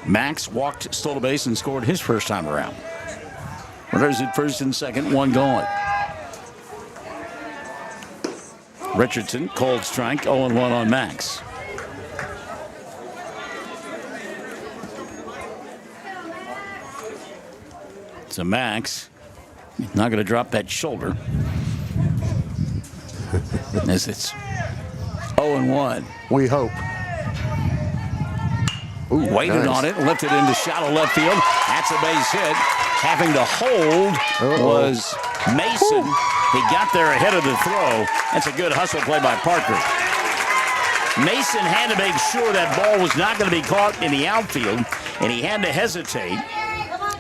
Max walked, stole a base, and scored his first time around. Runners at first and second, 1 gone. Richardson, cold strike, 0-1 on Max. So Max, not going to drop that shoulder. As it's 0-1. We hope. Ooh, waited nice. on it, lifted into shallow left field. That's a base hit. Having to hold was Mason. He got there ahead of the throw. That's a good hustle play by Parker. Mason had to make sure that ball was not going to be caught in the outfield, and he had to hesitate.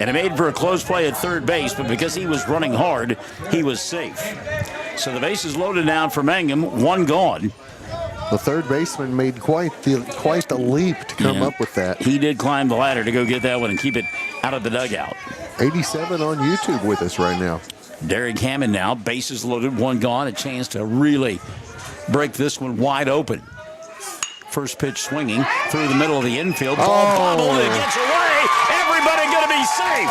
And it made for a close play at third base, but because he was running hard, he was safe. So the base is loaded now for Mangum, 1 gone. The third baseman made quite the leap to come up with that. He did climb the ladder to go get that one and keep it out of the dugout. 87 on YouTube with us right now. Derek Hammond now, bases loaded, 1 gone. A chance to really break this one wide open. First pitch swinging through the middle of the infield. Ball bobbled, it gets away. Everybody going to be safe.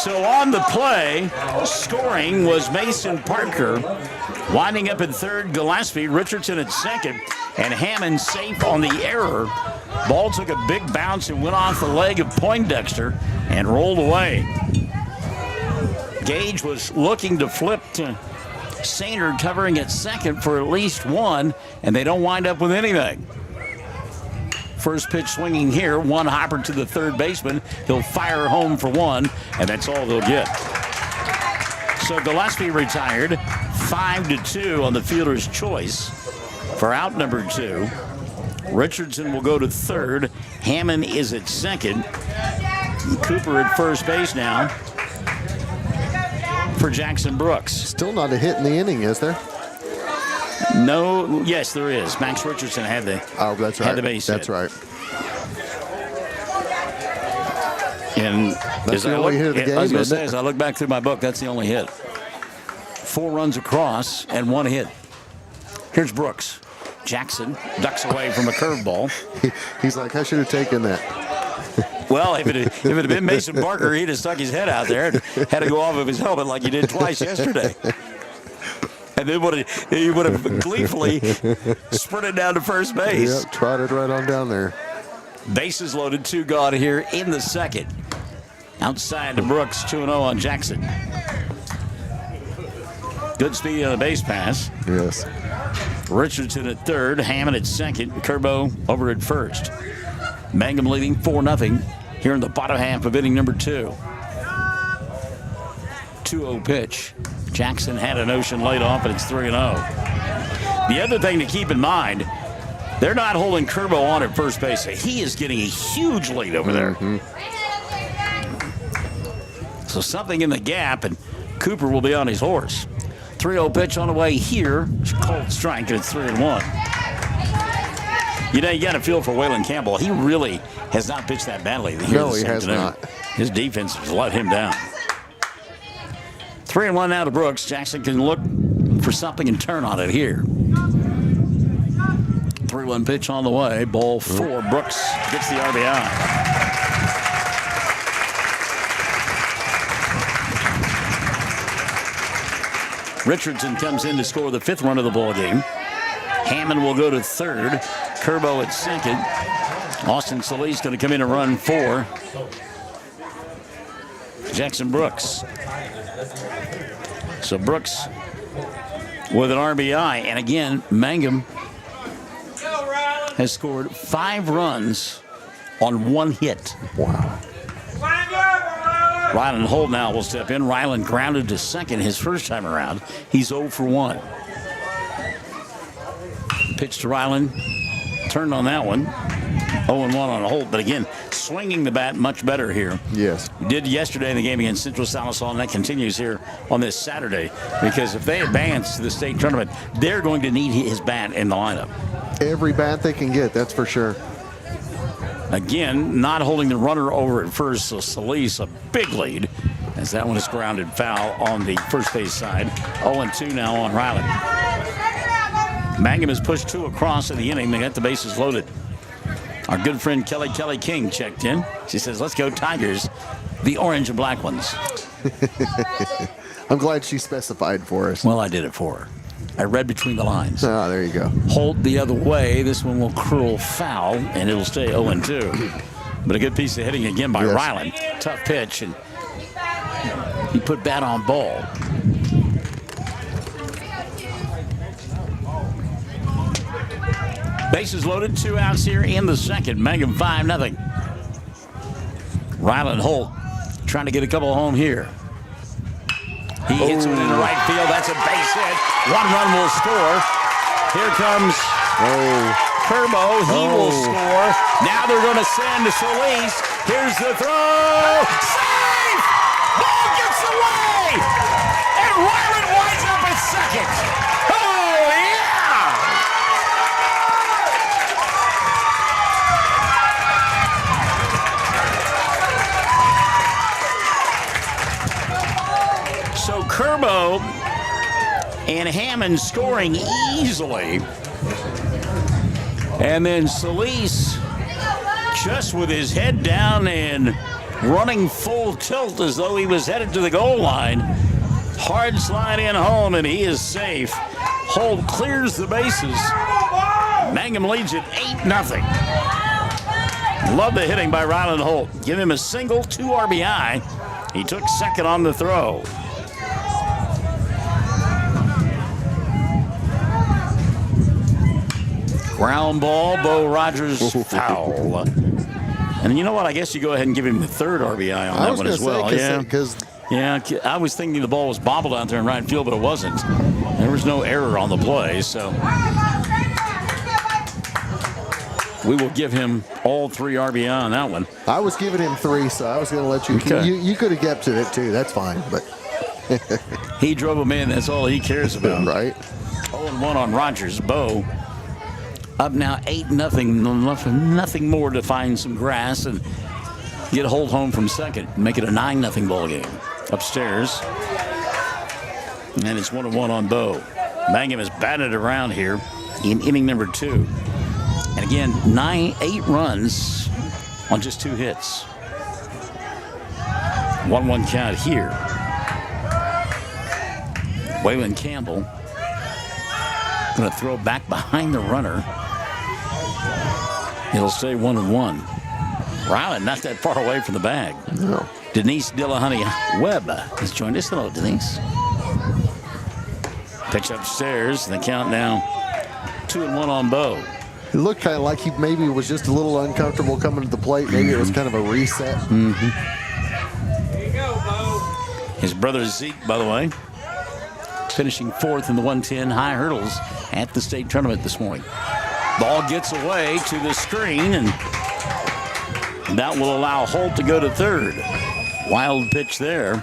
So on the play, scoring was Mason Parker. Winding up in third, Gillespie, Richardson at second, and Hammond safe on the error. Ball took a big bounce and went off the leg of Poindexter and rolled away. Gage was looking to flip to Sainer, covering at second for at least 1, and they don't wind up with anything. First pitch swinging here, 1 hopper to the third baseman. He'll fire home for 1, and that's all they'll get. So Gillespie retired, 5-2 on the fielder's choice for out number 2. Richardson will go to third. Hammond is at second. Cooper at first base now for Jackson Brooks. Still not a hit in the inning, is there? No, yes, there is. Max Richardson had the that's right. had the base That's hit. right. And that's the only hit of the game. I was going to say, as I look back through my book, that's the only hit. 4 runs across and 1 hit. Here's Brooks. Jackson ducks away from a curveball. He's like, I should have taken that. Well, if it had been Mason Parker, he'd have stuck his head out there and had to go off of his helmet like he did twice yesterday. And then he would have gleefully sprinted down to first base. Yep, trotted right on down there. Bases loaded, 2 gone here in the second. Outside to Brooks, 2-0 on Jackson. Good speed on the base pass. Yes. Richardson at third, Hammond at second, Kerbo over at first. Mangum leading 4-0 here in the bottom half of inning number 2. 2-0 pitch. Jackson had an ocean laid off, and it's 3-0. The other thing to keep in mind, they're not holding Kerbo on at first base. He is getting a huge lead over there. So something in the gap, and Cooper will be on his horse. 3-0 pitch on the way here. Cold strike, and it's 3-1. You know, you got to feel for Waylon Campbell. He really has not pitched that badly here No, this he has afternoon. not. His defense has let him down. 3-1 now to Brooks. Jackson can look for something and turn on it here. 3-1 pitch on the way. Ball 4. Brooks gets the RBI. Richardson comes in to score the 5th run of the ball game. Hammond will go to third. Kerbo at second. Austin Solis going to come in and run 4. Jackson Brooks. So Brooks with an RBI. And again, Mangum has scored 5 runs on 1 hit. Wow. Ryland Holt now will step in. Ryland grounded to second his first time around. He's 0 for 1. Pitch to Ryland. Turned on that one. 0-1 on Holt, but again, swinging the bat much better here. Yes. Did yesterday in the game against Central Sallisaw, and that continues here on this Saturday, because if they advance to the state tournament, they're going to need his bat in the lineup. Every bat they can get, that's for sure. Again, not holding the runner over at first, so Sallisaw a big lead, as that one is grounded foul on the first base side. 0-2 now on Ryland. Mangum has pushed 2 across in the inning. They got the bases loaded. Our good friend Kelly King checked in. She says, let's go Tigers, the orange and black ones. I'm glad she specified for us. Well, I did it for her. I read between the lines. Ah, there you go. Holt the other way. This one will curl foul, and it'll stay 0-2. But a good piece of hitting again by Ryland. Tough pitch, and he put bat on ball. Bases loaded, 2 outs here in the second. Mangum 5-0. Ryland Holt trying to get a couple home here. He hits one into right field. That's a base hit. 1 run will score. Here comes Kerbo. He will score. Now they're going to send to Solis. Here's the throw. Safe! Ball gets away! And Ryland winds up at second. Oh, yeah! So Kerbo and Hammond scoring easily. And then Solis just with his head down and running full tilt as though he was headed to the goal line. Hard slide in home, and he is safe. Holt clears the bases. Mangum leads it 8-0. Love the hitting by Ryland Holt. Give him a single, 2 RBI. He took second on the throw. Ground ball, Bo Rogers foul. And you know what? I guess you go ahead and give him the 3rd RBI on that one as well. Yeah, I was thinking the ball was bobbled out there in right field, but it wasn't. There was no error on the play, so we will give him all 3 RBI on that one. I was giving him 3, so I was going to let you. Okay. You could have kept to it too. That's fine, but he drove him in. That's all he cares about. Right. 0-1 on Rogers. Bo up now 8-0. Nothing more to find some grass and get Holt home from second. Make it a 9-0 ball game. Upstairs. And it's 1-1 on Bo. Mangum has batted around here in inning number 2. And again, 8 runs on just 2 hits. 1-1 count here. Waylon Campbell going to throw back behind the runner. It'll stay 1-1. Ryland not that far away from the bag. No. Denise Dillahunty Webb has joined us. Hello, Denise. Pitch upstairs. The count now 2-1 on Bo. It looked kind of like he maybe was just a little uncomfortable coming to the plate. Maybe it was kind of a reset. Mm-hmm. There you go, Bo. His brother Zeke, by the way, finishing 4th in the 110 high hurdles at the state tournament this morning. Ball gets away to the screen, and that will allow Holt to go to 3rd. Wild pitch there.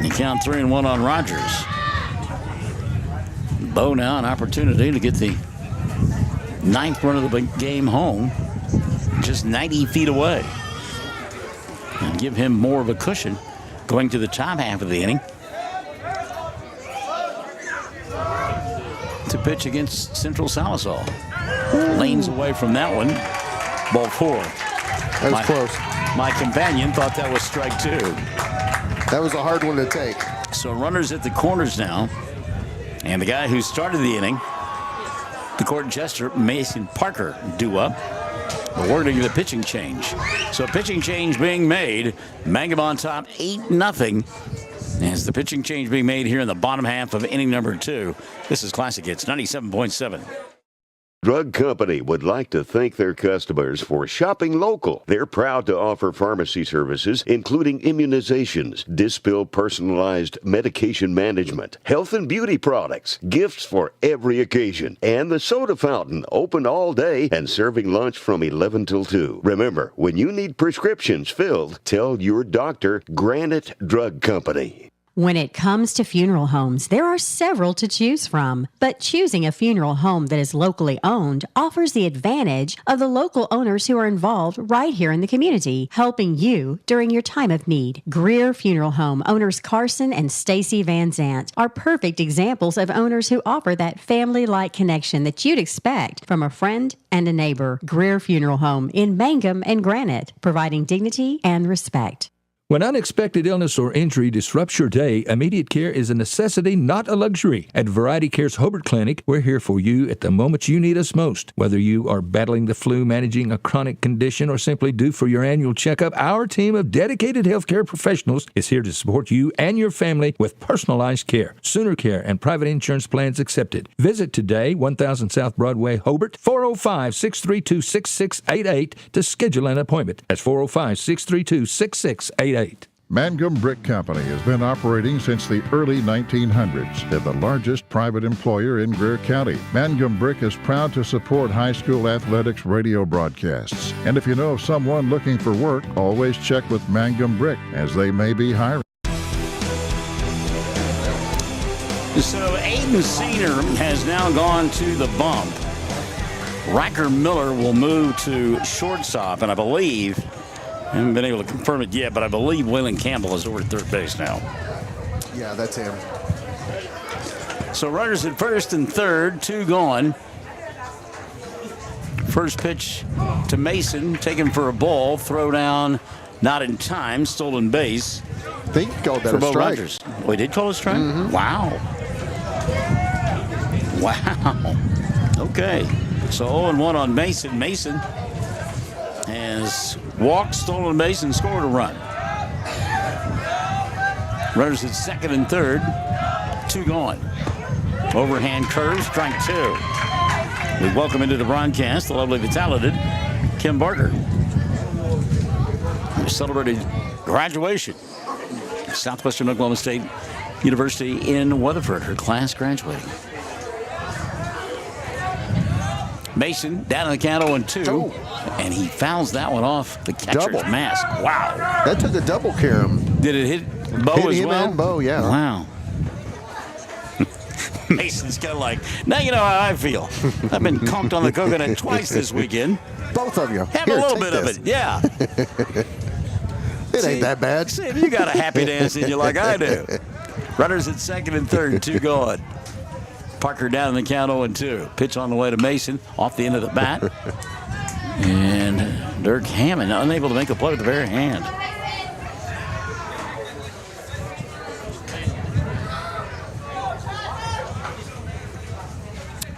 You count 3-1 on Rogers. Bo now an opportunity to get the 9th run of the game home, just 90 feet away, and give him more of a cushion going to the top half of the inning. To pitch against Central Sallisaw. Lanes away from that one. Ball 4. That was close. My companion thought that was strike 2. That was a hard one to take. So runners at the corners now. And the guy who started the inning, the court jester, Mason Parker, due up. But we're going to get a pitching change. So pitching change being made. Mangum on top 8-0. As the pitching change being made here in the bottom half of inning number 2. This is Classic Hits 97.7. Drug Company would like to thank their customers for shopping local. They're proud to offer pharmacy services, including immunizations, Dispill personalized medication management, health and beauty products, gifts for every occasion, and the soda fountain, open all day and serving lunch from 11 till 2. Remember, when you need prescriptions filled, tell your doctor Granite Drug Company. When it comes to funeral homes, there are several to choose from, but choosing a funeral home that is locally owned offers the advantage of the local owners who are involved right here in the community, helping you during your time of need. Greer Funeral Home owners Carson and Stacy Van Zant are perfect examples of owners who offer that family-like connection that you'd expect from a friend and a neighbor. Greer Funeral Home in Mangum and Granite, providing dignity and respect. When unexpected illness or injury disrupts your day, immediate care is a necessity, not a luxury. At Variety Care's Hobart Clinic, we're here for you at the moment you need us most. Whether you are battling the flu, managing a chronic condition, or simply due for your annual checkup, our team of dedicated healthcare professionals is here to support you and your family with personalized care, Sooner Care, and private insurance plans accepted. Visit today, 1000 South Broadway, Hobart, 405-632-6688 to schedule an appointment. That's 405-632-6688. Mangum Brick Company has been operating since the early 1900s. They're the largest private employer in Greer County. Mangum Brick is proud to support high school athletics radio broadcasts. And if you know of someone looking for work, always check with Mangum Brick, as they may be hiring. So Aiden Senior has now gone to the bump. Riker Miller will move to shortstop, and I believe, I haven't been able to confirm it yet, but I believe Waylon Campbell is over at third base now. Yeah, that's him. So runners at first and third, 2 gone. First pitch to Mason, taken for a ball, throw down, not in time, stolen base. I think he called that a strike. Rogers. Oh, he did call it a strike? Mm-hmm. Wow. Okay. So 0-1 on Mason. Mason has walked, stolen base, and scored a run. Runners at second and third, 2 gone. Overhand curve, strike 2. We welcome into the broadcast the lovely, the talented Kim Barker, who celebrated graduation at Southwestern Oklahoma State University in Weatherford. Her class graduating. Mason down in the count 0-2, and he fouls that one off the catcher's mask. Wow. That took a double carom. Did it hit Bo as him well? And Bo, yeah. Wow. Mason's kind of like, now you know how I feel. I've been conked on the coconut twice this weekend. Both of you. Have a little bit of it, yeah. It ain't that bad. See if you got a happy dance in you like I do. Runners at second and third, 2 gone. Parker down in the count 0-2. Pitch on the way to Mason, off the end of the bat. And Dirk Hammond unable to make a play with the bare hand.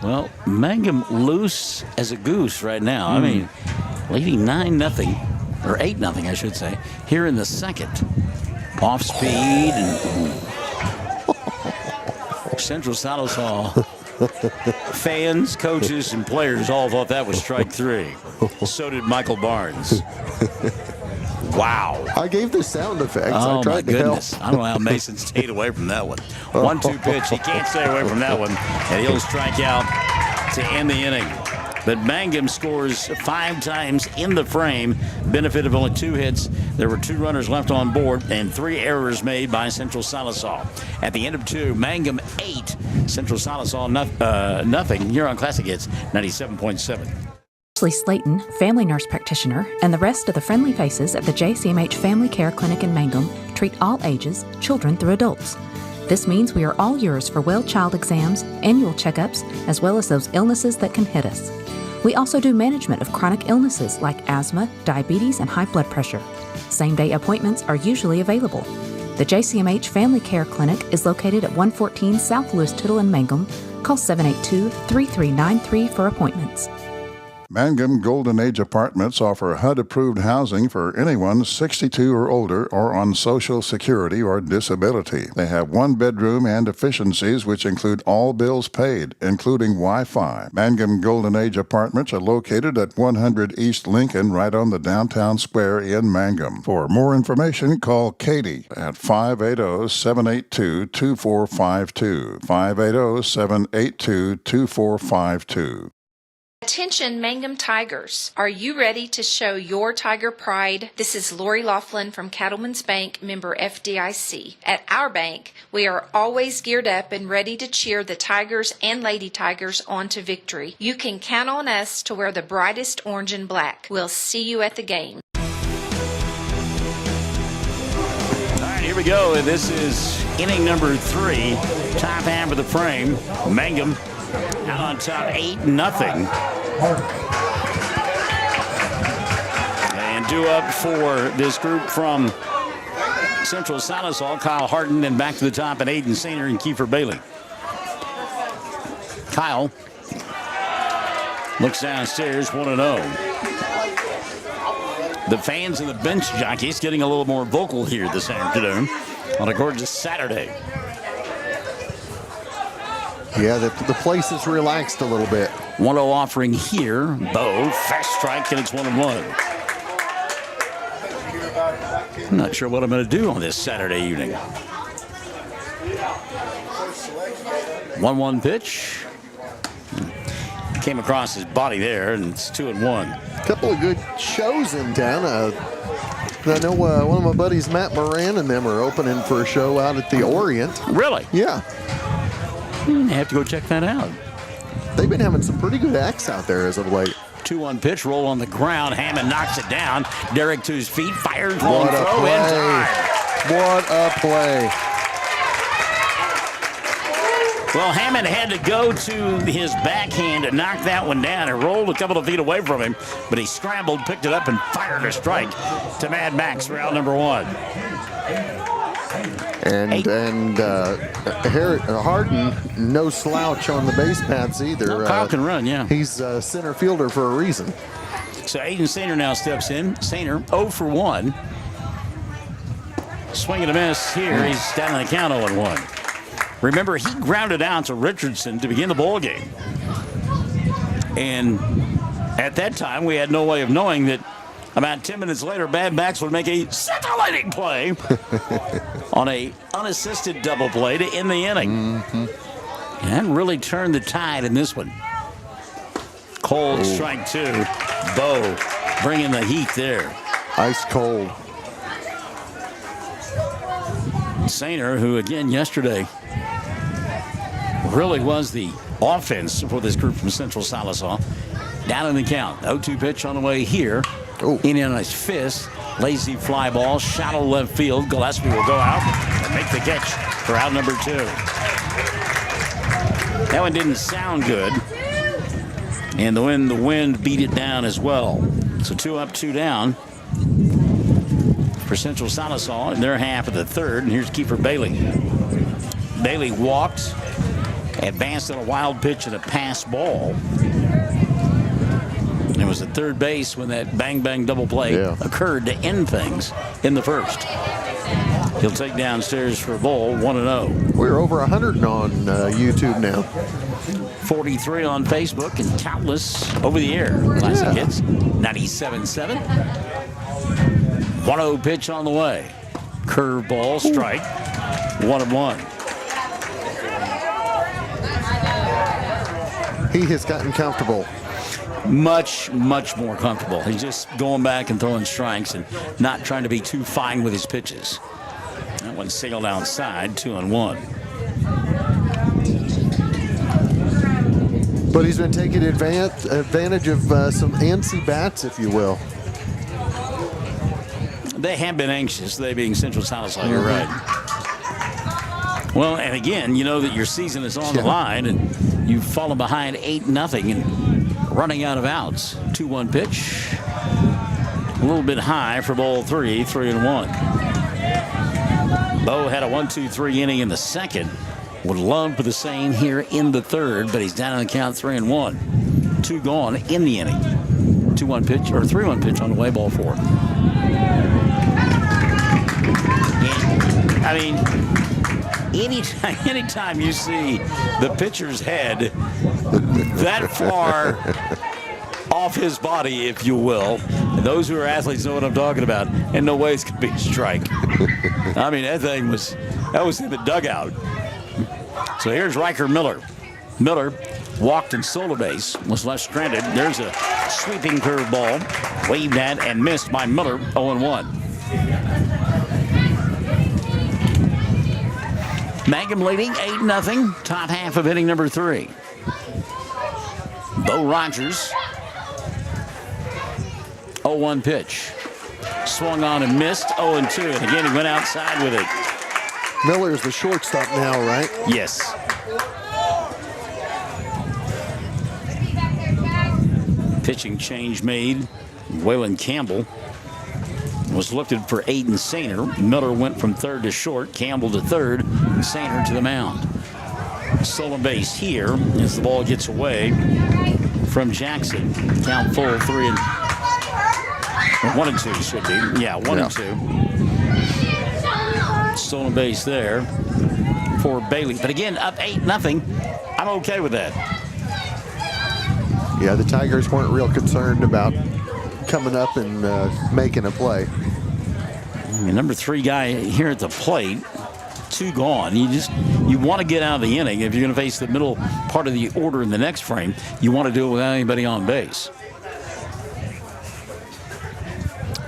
Well, Mangum loose as a goose right now. I mean, leading 9-0, or 8-0, I should say, here in the second. Off speed and Central Sallisaw fans, coaches, and players all thought that was strike 3. So did Michael Barnes. Wow. I gave the sound effects. Oh, I tried my to goodness. help. I don't know how Mason stayed away from that one. 1-2 pitch. He can't stay away from that one. And he'll strike out to end the inning. But Mangum scores 5 times in the frame. Benefit of only 2 hits. There were 2 runners left on board and 3 errors made by Central Sallisaw. At the end of 2, Mangum 8, Central Sallisaw nothing. Here on Classic Hits 97.7. Ashley Slayton, family nurse practitioner, and the rest of the friendly faces of the JCMH Family Care Clinic in Mangum treat all ages, children through adults. This means we are all yours for well child exams, annual checkups, as well as those illnesses that can hit us. We also do management of chronic illnesses like asthma, diabetes, and high blood pressure. Same-day appointments are usually available. The JCMH Family Care Clinic is located at 114 South Lewis Tittle in Mangum. Call 782-3393 for appointments. Mangum Golden Age Apartments offer HUD-approved housing for anyone 62 or older or on Social Security or disability. They have one bedroom and efficiencies which include all bills paid, including Wi-Fi. Mangum Golden Age Apartments are located at 100 East Lincoln, right on the downtown square in Mangum. For more information, call Katie at 580-782-2452. 580-782-2452. Attention Mangum Tigers. Are you ready to show your Tiger pride? This is Lori Laughlin from Cattlemen's Bank, member FDIC. At our bank, we are always geared up and ready to cheer the Tigers and Lady Tigers on to victory. You can count on us to wear the brightest orange and black. We'll see you at the game. All right, here we go. This is inning number 3. Top half of the frame. Mangum out on top 8-0. And due up for this group from Central Sallisaw, Kyle Harden, and back to the top at Aiden Sainer and Kiefer Bailey. Kyle looks downstairs 1-0. The fans and the bench jockeys getting a little more vocal here this afternoon on a gorgeous Saturday. Yeah, the place is relaxed a little bit. 1-0 offering here. Bo, fast strike, and it's 1-1. I'm not sure what I'm going to do on this Saturday evening. 1-1 pitch. Came across his body there, and it's 2-1. A couple of good shows in town. I know one of my buddies, Matt Moran, and them are opening for a show out at the Orient. Really? Yeah. I have to go check that out. They've been having some pretty good acts out there as of late. 2-1 pitch, roll on the ground. Hammond knocks it down. Derek to his feet, fires, long What a throw, play. in time. What a play. Well, Hammond had to go to his backhand to knock that one down. It rolled a couple of feet away from him, but he scrambled, picked it up, and fired a strike to Mad Max for out number 1. And Harden, no slouch on the base paths either. No, Kyle can run, yeah. He's a center fielder for a reason. So Aiden Sainer now steps in. Sainer 0 for 1. Swing and a miss here. He's down on the count 0-1. Remember, he grounded out to Richardson to begin the ball game. And at that time, we had no way of knowing that about 10 minutes later, Bad Backs would make a scintillating play on a unassisted double play to end the inning. Mm-hmm. And really turned the tide in this one. Cold strike 2. Bo bringing the heat there. Ice cold. Sainer, who again yesterday really was the offense for this group from Central Sallisaw. Down in the count. 0-2 pitch on the way here. In on his fist. Lazy fly ball. Shallow left field. Gillespie will go out and make the catch for out number 2. That one didn't sound good. And the wind beat it down as well. So 2 up, 2 down for Central Sallisaw in their half of the third. And here's Kiefer Bailey. Bailey walked, advanced on a wild pitch and a pass ball. It was at third base when that bang-bang double play occurred to end things in the first. He'll take downstairs for a ball, 1-0. We're over 100 on YouTube now. 43 on Facebook and countless over the air. Classic hits, 97.7. 1-0 pitch on the way. Curveball, strike, 1-1. He has gotten comfortable. Much more comfortable. He's just going back and throwing strikes and not trying to be too fine with his pitches. That one sailed outside, 2-1. But he's been taking advantage of some antsy bats, if you will. They have been anxious, they being Central Sallisaw, you're right. Well, and again, you know that your season is on the line, and you've fallen behind 8-0 and running out of outs. 2-1 pitch. A little bit high for ball 3, 3-1. Bo had a 1-2-3 inning in the second. Would love for the same here in the third, but he's down on the count 3-1. 2 gone in the inning. 2-1 pitch, or 3-1 pitch on the way, ball 4. I mean, anytime you see the pitcher's head that far off his body, if you will, and those who are athletes know what I'm talking about, in no way it's going to be a strike. I mean, that was in the dugout. So here's Riker Miller. Miller walked and stole a base, was left stranded. There's a sweeping curveball, waved at and missed by Miller, 0-1. Mangum leading 8-0, top half of inning number 3. Bo Rogers, 0-1 pitch. Swung on and missed, 0-2, and again he went outside with it. Miller's the shortstop now, right? Yes. Pitching change made. Waylon Campbell was lifted for Aiden Sainer. Miller went from third to short, Campbell to third, and Sainer to the mound. Stolen base here as the ball gets away from Jackson. Count full 3 and 1 and 2 should be. Yeah, 1 and 2. Stolen base there for Bailey. But again, up 8-0. I'm okay with that. Yeah, the Tigers weren't real concerned about coming up and making a play. Number 3 guy here at the plate, 2 gone. You want to get out of the inning. If you're going to face the middle part of the order in the next frame, you want to do it without anybody on base.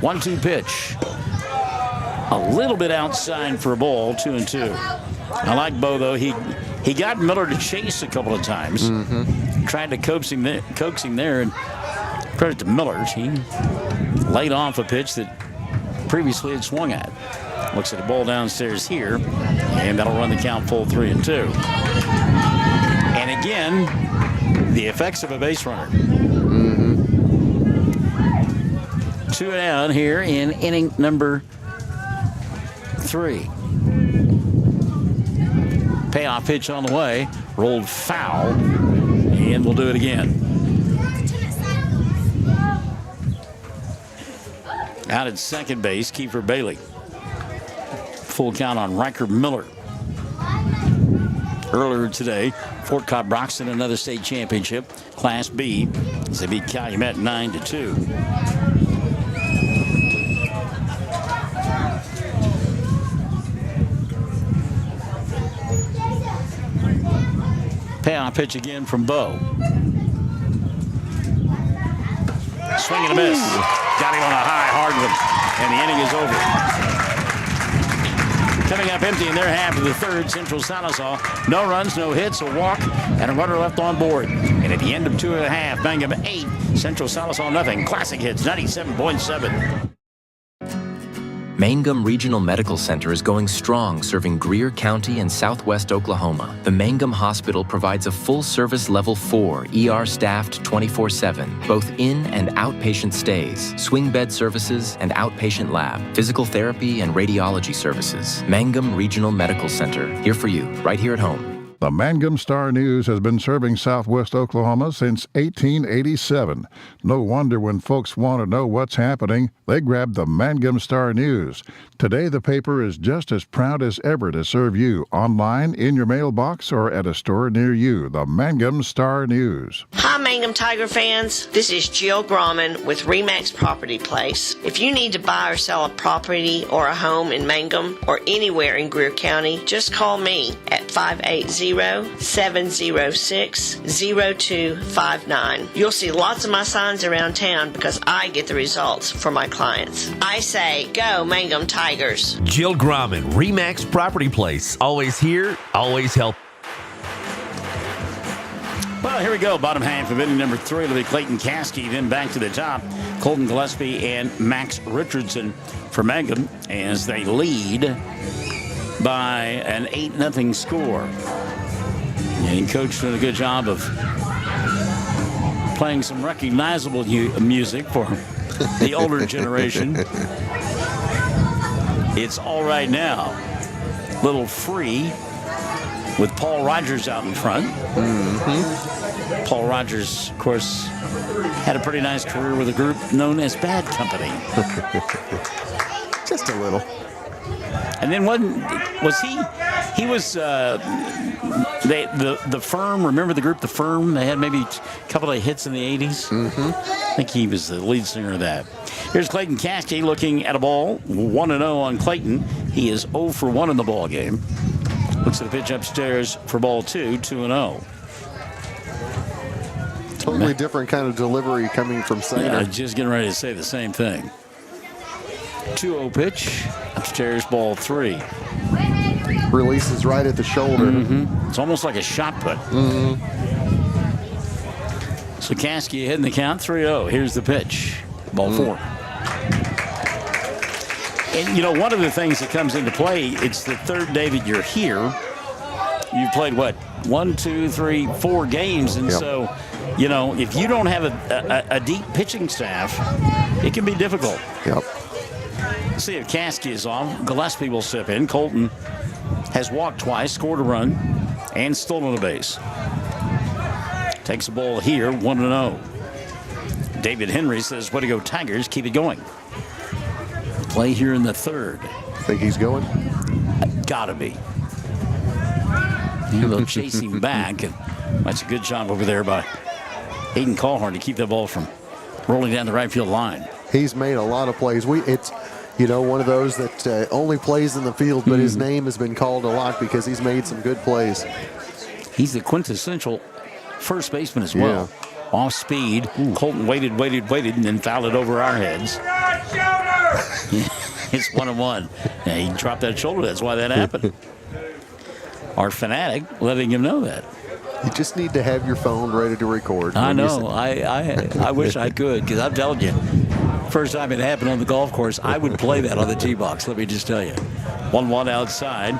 1-2 pitch. A little bit outside for a ball, 2-2. I like Bo, though. He got Miller to chase a couple of times. Tried to coax him there, and credit to Miller. He laid off a pitch that previously had swung at. Looks at the ball downstairs here, and that'll run the count full 3-2. And again, the effects of a base runner. 2 down here in inning number 3. Payoff pitch on the way, rolled foul, and we'll do it again. Out at second base, Kiefer Bailey. Full count on Riker Miller. Earlier today, Fort Cobb Broxton, another state championship, Class B, as they beat Calumet 9-2. Payoff pitch again from Bo. Swing and a miss. Got him on a high, hard one, and the inning is over. Coming up empty in their half of the third, Central Sallisaw. No runs, no hits, a walk, and a runner left on board. And at the end of 2.5, Mangum 8, Central Sallisaw nothing. Classic Hits 97.7. Mangum Regional Medical Center is going strong, serving Greer County and southwest Oklahoma. The Mangum Hospital provides a full-service Level 4, ER-staffed 24/7, both in and outpatient stays, swing bed services and outpatient lab, physical therapy and radiology services. Mangum Regional Medical Center, here for you, right here at home. The Mangum Star News has been serving southwest Oklahoma since 1887. No wonder when folks want to know what's happening, they grab the Mangum Star News. Today, the paper is just as proud as ever to serve you online, in your mailbox, or at a store near you. The Mangum Star News. Hi, Mangum Tiger fans. This is Jill Grauman with RE/MAX Property Place. If you need to buy or sell a property or a home in Mangum or anywhere in Greer County, just call me at 580-706-0259. You'll see lots of my signs around town because I get the results for my clients. I say, go Mangum Tigers. Jill Grauman, RE/MAX Property Place. Always here, always help. Well, here we go. Bottom half of inning number 3. It'll be Clayton Caskey. Then back to the top, Colton Gillespie and Max Richardson for Mangum as they lead by an 8-0 score. And Coach doing a good job of playing some recognizable music for the older generation. It's All Right Now. Little Free with Paul Rogers out in front. Paul Rogers, of course, had a pretty nice career with a group known as Bad Company. Just a little. And then was he? He was the Firm. Remember the group, the Firm? They had maybe a couple of hits in the 80s. I think he was the lead singer of that. Here's Clayton Caskey looking at a ball. 1-0 on Clayton. He is 0 for 1 in the ball game. Looks at the pitch upstairs for ball 2, 2-0. Totally different kind of delivery coming from Sainer. Yeah, just getting ready to say the same thing. 2-0 pitch, upstairs ball 3. Releases right at the shoulder. It's almost like a shot put. So Caskey ahead in the count, 3-0. Here's the pitch, ball 4. And, you know, one of the things that comes into play, it's the third day that you're here. You've played, what, 1, 2, 3, 4 games. And so, you know, if you don't have a deep pitching staff, it can be difficult. Let's see if Caskey is off. Gillespie will step in. Colton has walked twice, scored a run, and stolen a base. Takes the ball here, 1-0. David Henry says, way to go, Tigers, keep it going. Play here in the third. Think he's going? Gotta be. They'll chase him back, and that's a good job over there by Aiden Callhorn to keep that ball from rolling down the right field line. He's made a lot of plays. It's, you know, one of those that only plays in the field, but his name has been called a lot because he's made some good plays. He's the quintessential first baseman as well. Off speed. Colton waited, and then fouled it over our heads. It's 1-1. Yeah, he dropped that shoulder. That's why that happened. Our fanatic letting him know that. You just need to have your phone ready to record. I know. I wish I could, because I'm telling you, first time it happened on the golf course, I would play that on the tee box. Let me just tell you. 1-1 outside.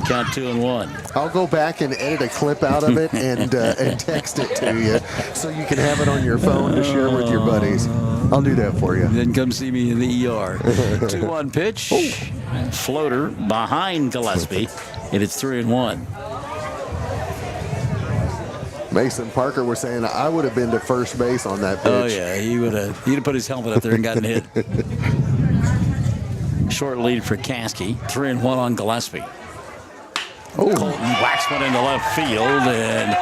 Count 2-1. I'll go back and edit a clip out of it and text it to you so you can have it on your phone to share with your buddies. I'll do that for you. Then come see me in the ER. 2-1 pitch. Floater behind Gillespie, and it's 3-1. Mason Parker was saying I would have been to first base on that pitch. Oh yeah, he'd have put his helmet up there and gotten hit. Short lead for Caskey. 3-1 on Gillespie. Colton whacks one into left field, and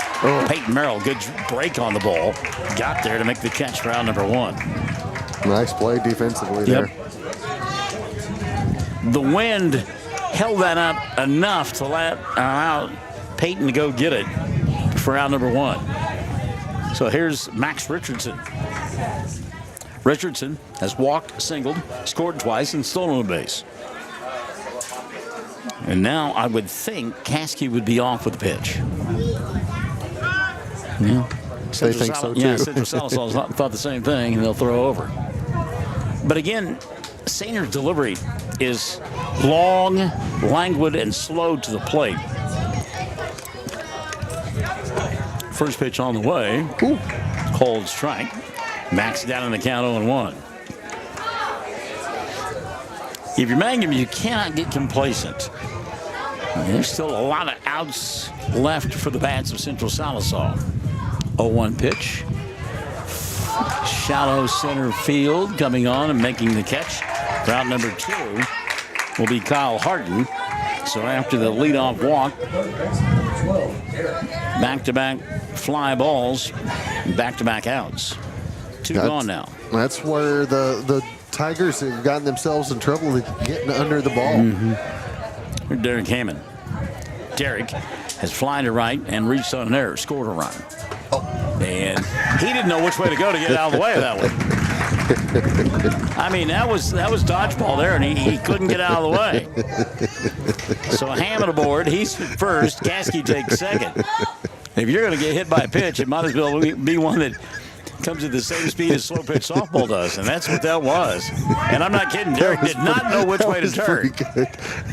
Peyton Merrill, good break on the ball. Got there to make the catch for out number 1. Nice play defensively there. The wind held that up enough to allow Peyton to go get it for out number 1. So here's Max Richardson. Richardson has walked, singled, scored twice, and stolen a base. And now I would think Caskey would be off with the pitch. Yeah. They think so too. Yeah, Central Sallisaw thought the same thing, and they'll throw over. But again, Sainer's delivery is long, languid, and slow to the plate. First pitch on the way. Cold strike. Max down in the count 0-1. If you're Mangum, you cannot get complacent. There's still a lot of outs left for the bats of Central Sallisaw. 0-1 pitch. Shallow center field coming on and making the catch. Route number 2 will be Kyle Harden. So after the leadoff walk, back-to-back fly balls, back-to-back outs. 2 gone now. That's where the Tigers have gotten themselves in trouble with getting under the ball. Derek Hammond. Derek has flied to right and reached on an error, scored a run. And he didn't know which way to go to get out of the way of that one. I mean, that was dodgeball there, and he couldn't get out of the way. So Hammond aboard. He's first. Caskey takes second. If you're going to get hit by a pitch, it might as well be one that comes at the same speed as slow pitch softball does, and that's what that was. And I'm not kidding. Derek did not know which way to turn.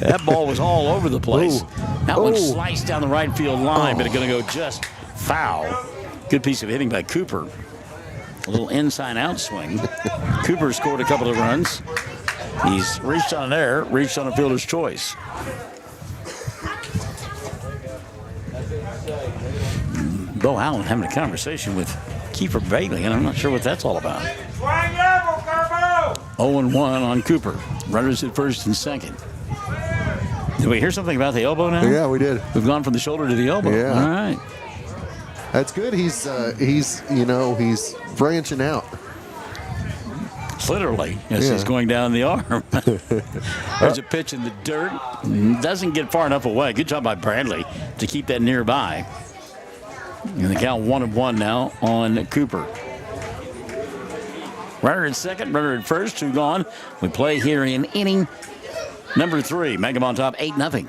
That ball was all over the place. That one sliced down the right field line, but it's going to go just foul. Good piece of hitting by Cooper. A little inside-out swing. Cooper scored a couple of runs. He's reached on an error, reached on a fielder's choice. Bo Allen having a conversation with Kiefer Bailey, and I'm not sure what that's all about. 0-1 on Cooper. Runners at first and second. Did we hear something about the elbow now? Yeah, we did. We've gone from the shoulder to the elbow. Yeah. All right. That's good. He's branching out. Literally, as he's going down the arm. There's a pitch in the dirt. Doesn't get far enough away. Good job by Bradley to keep that nearby. And the count 1-1 now on Cooper. Runner at second, runner at first, 2 gone. We play here in inning number 3. Mangum on top, 8-0.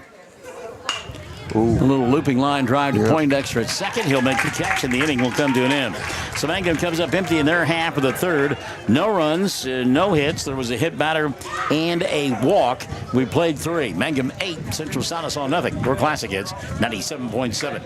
A little looping line drive to Poindexter at second. He'll make the catch, and the inning will come to an end. So Mangum comes up empty in their half of the third. No runs, no hits. There was a hit batter and a walk. We played 3. Mangum 8, Central Sallisaw nothing. We're Classic Hits 97.7.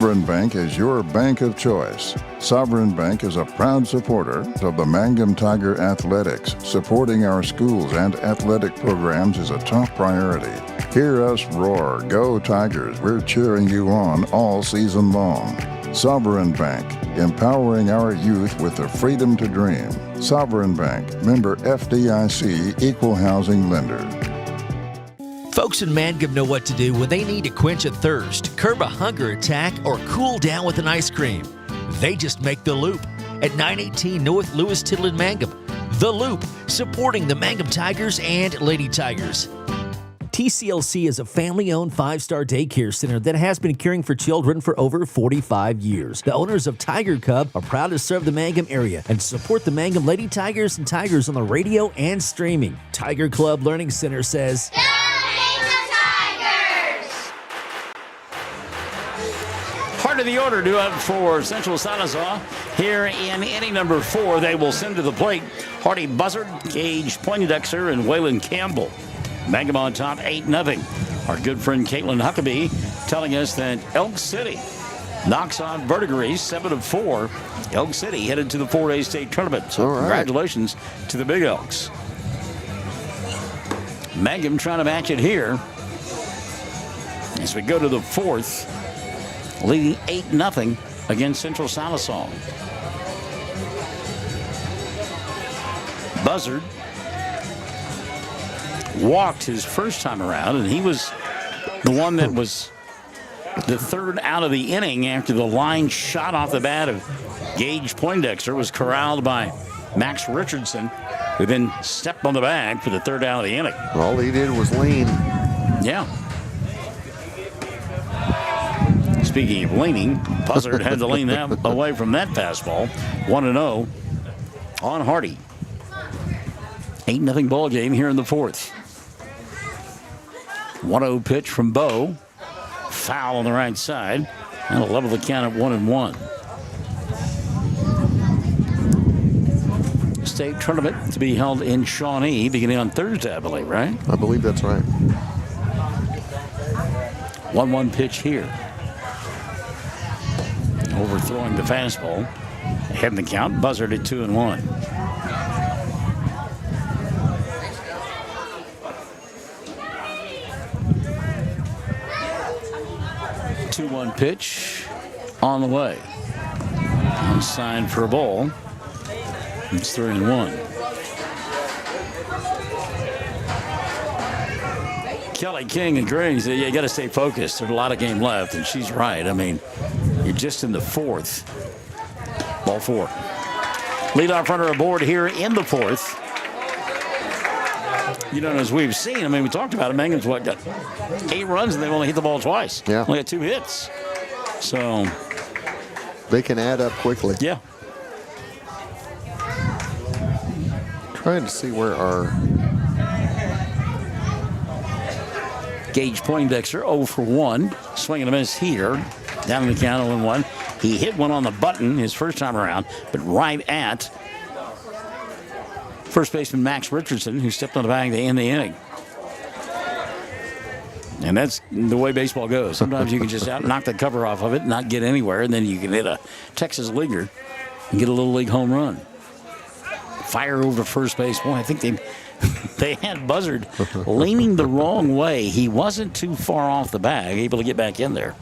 Sovereign Bank is your bank of choice. Sovereign Bank is a proud supporter of the Mangum Tiger Athletics. Supporting our schools and athletic programs is a top priority. Hear us roar, go Tigers. We're cheering you on all season long. Sovereign Bank, empowering our youth with the freedom to dream. Sovereign Bank, member FDIC, equal housing lender. Folks in Mangum know what to do when they need to quench a thirst, curb a hunger attack, or cool down with an ice cream. They just make the Loop at 918 North Lewis Tittle in Mangum. The Loop, supporting the Mangum Tigers and Lady Tigers. TCLC is a family-owned 5-star daycare center that has been caring for children for over 45 years. The owners of Tiger Cub are proud to serve the Mangum area and support the Mangum Lady Tigers and Tigers on the radio and streaming. Tiger Club Learning Center says, Part of the order due up for Central Sallisaw. Here in inning number 4, they will send to the plate Hardy Buzzard, Gage Poindexter, and Waylon Campbell. Mangum on top, 8-0. Our good friend Caitlin Huckabee telling us that Elk City knocks on Verdigris 7-4. Elk City headed to the 4A state tournament. So congratulations to the Big Elks. Mangum trying to match it here as we go to the 4th. Leading 8-0 against Central Sallisaw. Buzzard walked his first time around, and he was the one that was the third out of the inning after the line shot off the bat of Gage Poindexter was corralled by Max Richardson, who then stepped on the bag for the third out of the inning. All he did was lean. Yeah. Speaking of leaning, Buzzard had to lean that away from that fastball. 1-0 on Hardy. 8-0 ball game here in the 4th. 1-0 pitch from Bo. Foul on the right side. That'll level the count at 1-1. State tournament to be held in Shawnee beginning on Thursday, I believe, right? I believe that's right. 1-1 pitch here. Overthrowing the fastball. Ahead in the count. Buzzard at 2-1. Two-one pitch on the way. Unsigned for a ball. It's 3-1. Kelly King agreeing. Said, you got to stay focused. There's a lot of game left, and she's right. I mean, you're just in the 4th. Ball 4. Leadoff runner aboard here in the 4th. You know, as we've seen, I mean, we talked about it. Mangum's got 8 runs, and they've only hit the ball twice. Yeah. Only got 2 hits. So they can add up quickly. Yeah. Trying to see where our Gage Poindexter 0 for 1. Swing and a miss here. Down in the count 0-1. He hit one on the button his first time around, but right at first baseman Max Richardson, who stepped on the bag to end the inning. And that's the way baseball goes. Sometimes you can just knock the cover off of it, not get anywhere, and then you can hit a Texas leaguer and get a little league home run. Fire over first base. Boy, I think they had Buzzard leaning the wrong way. He wasn't too far off the bag, able to get back in there.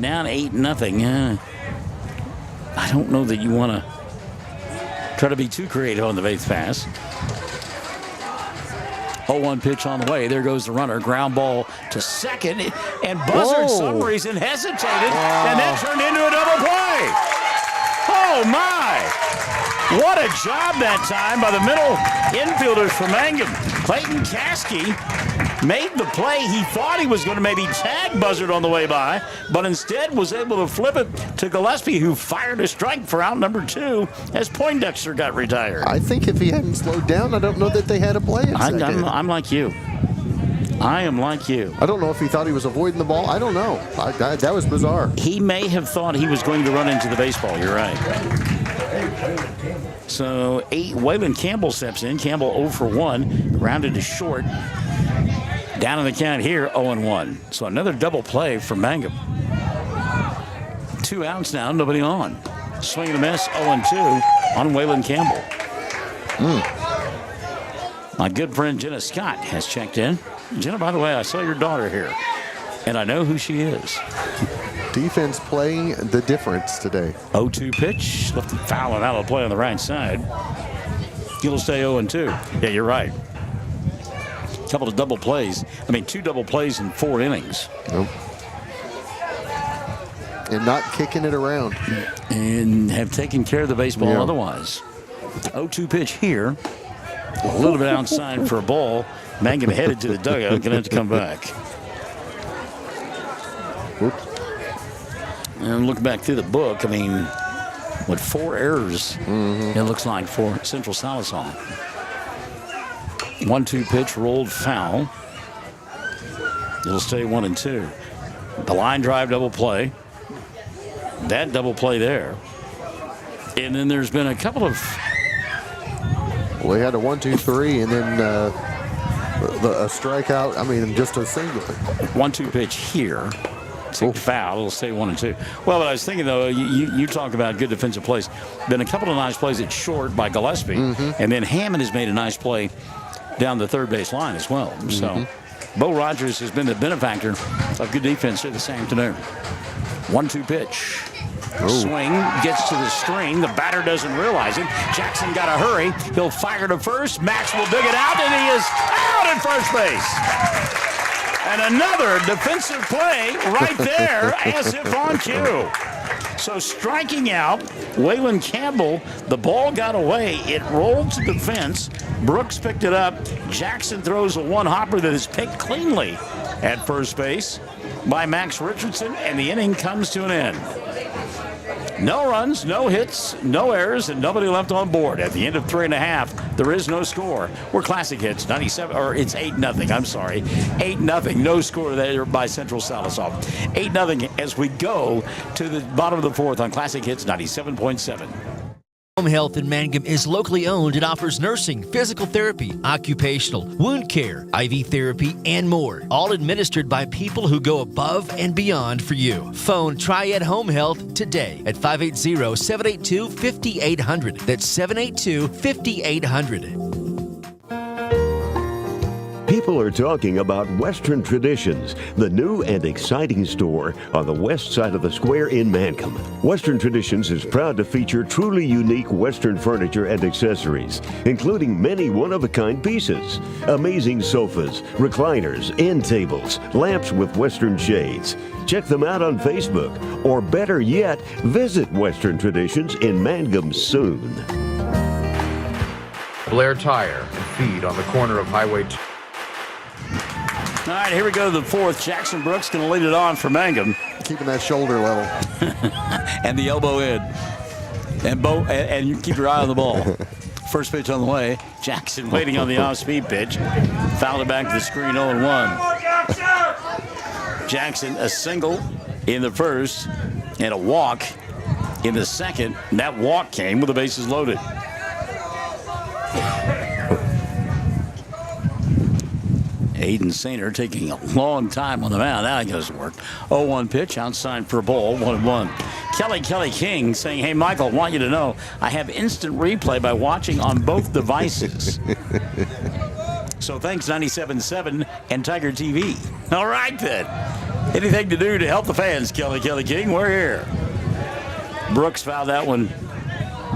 down 8-0. I don't know that you want to try to be too creative on the base pass. 0-1 pitch on the way. There goes the runner. Ground ball to second. And Buzzard, for some reason, hesitated. And that turned into a double play. Oh, my. What a job that time by the middle infielders for Mangum. Clayton Caskey made the play. He thought he was going to maybe tag Buzzard on the way by, but instead was able to flip it to Gillespie, who fired a strike for out number 2 as Poindexter got retired. I think if he hadn't slowed down, I don't know that they had a play at second. I'm like you. I am like you. I don't know if he thought he was avoiding the ball. I don't know. That was bizarre. He may have thought he was going to run into the baseball. You're right. So Waylon Campbell steps in. Campbell 0 for 1, rounded to short. Down in the count here, 0-1. So another double play for Mangum. 2 outs now, nobody on. Swing and a miss, 0-2 on Waylon Campbell. My good friend Jenna Scott has checked in. Jenna, by the way, I saw your daughter here, and I know who she is. Defense playing the difference today. 0-2 pitch, left it foul and out of the play on the right side. It'll stay 0-2. Yeah, you're right. Couple of double plays. 2 double plays in 4 innings. Nope. And not kicking it around. And have taken care of the baseball otherwise. 0-2 pitch here. A little bit outside for a ball. Mangum headed to the dugout. Going to have to come back. Oops. And look back through the book. With 4 errors, it looks like for Central Sallisaw. 1-2 pitch rolled foul. It'll stay 1-2. The line drive double play. That double play there. And then there's been a couple of. Well, they had a 1-2-3, and then a strikeout. Just a single. 1-2 pitch here. Foul. It'll stay 1-2. Well, but I was thinking though, you talk about good defensive plays. Been a couple of nice plays at short by Gillespie, and then Hammond has made a nice play down the third base line as well. So Bo Rogers has been the benefactor of good defense here this afternoon. 1-2 pitch. Swing gets to the string. The batter doesn't realize it. Jackson got to hurry. He'll fire to first. Max will dig it out, and he is out at first base. And another defensive play right there as if on cue. So striking out, Waylon Campbell, the ball got away. It rolled to the fence. Brooks picked it up. Jackson throws a one-hopper that is picked cleanly at first base by Max Richardson, and the inning comes to an end. No runs, no hits, no errors, and nobody left on board. At the end of 3.5, there is no score. We're Classic Hits, 97, or it's 8-0. I'm sorry, 8-0. No score there by Central Sallisaw. 8-0 as we go to the bottom of the 4th on Classic Hits 97.7. Home Health in Mangum is locally owned and offers nursing, physical therapy, occupational, wound care, IV therapy, and more. All administered by people who go above and beyond for you. Phone Triad Home Health today at 580-782-5800. That's 782-5800. People are talking about Western Traditions, the new and exciting store on the west side of the square in Mangum. Western Traditions is proud to feature truly unique Western furniture and accessories, including many one-of-a-kind pieces, amazing sofas, recliners, end tables, lamps with Western shades. Check them out on Facebook, or better yet, visit Western Traditions in Mangum soon. Blair Tire and Feed on the corner of Highway 2. All right, here we go to the 4th. Jackson Brooks going to lead it on for Mangum. Keeping that shoulder level. And the elbow in. And you keep your eye on the ball. First pitch on the way. Jackson waiting on the off-speed pitch. Fouled it back to the screen, 0-1. Jackson, a single in the first and a walk in the second. And that walk came with the bases loaded. Aiden Sainer taking a long time on the mound. Now he goes to work. 0-1 pitch outside for a ball. 1-1. Kelly King saying, "Hey, Michael, want you to know I have instant replay by watching on both devices." So thanks 97.7 and Tiger TV. All right then. Anything to do to help the fans, Kelly King? We're here. Brooks fouled that one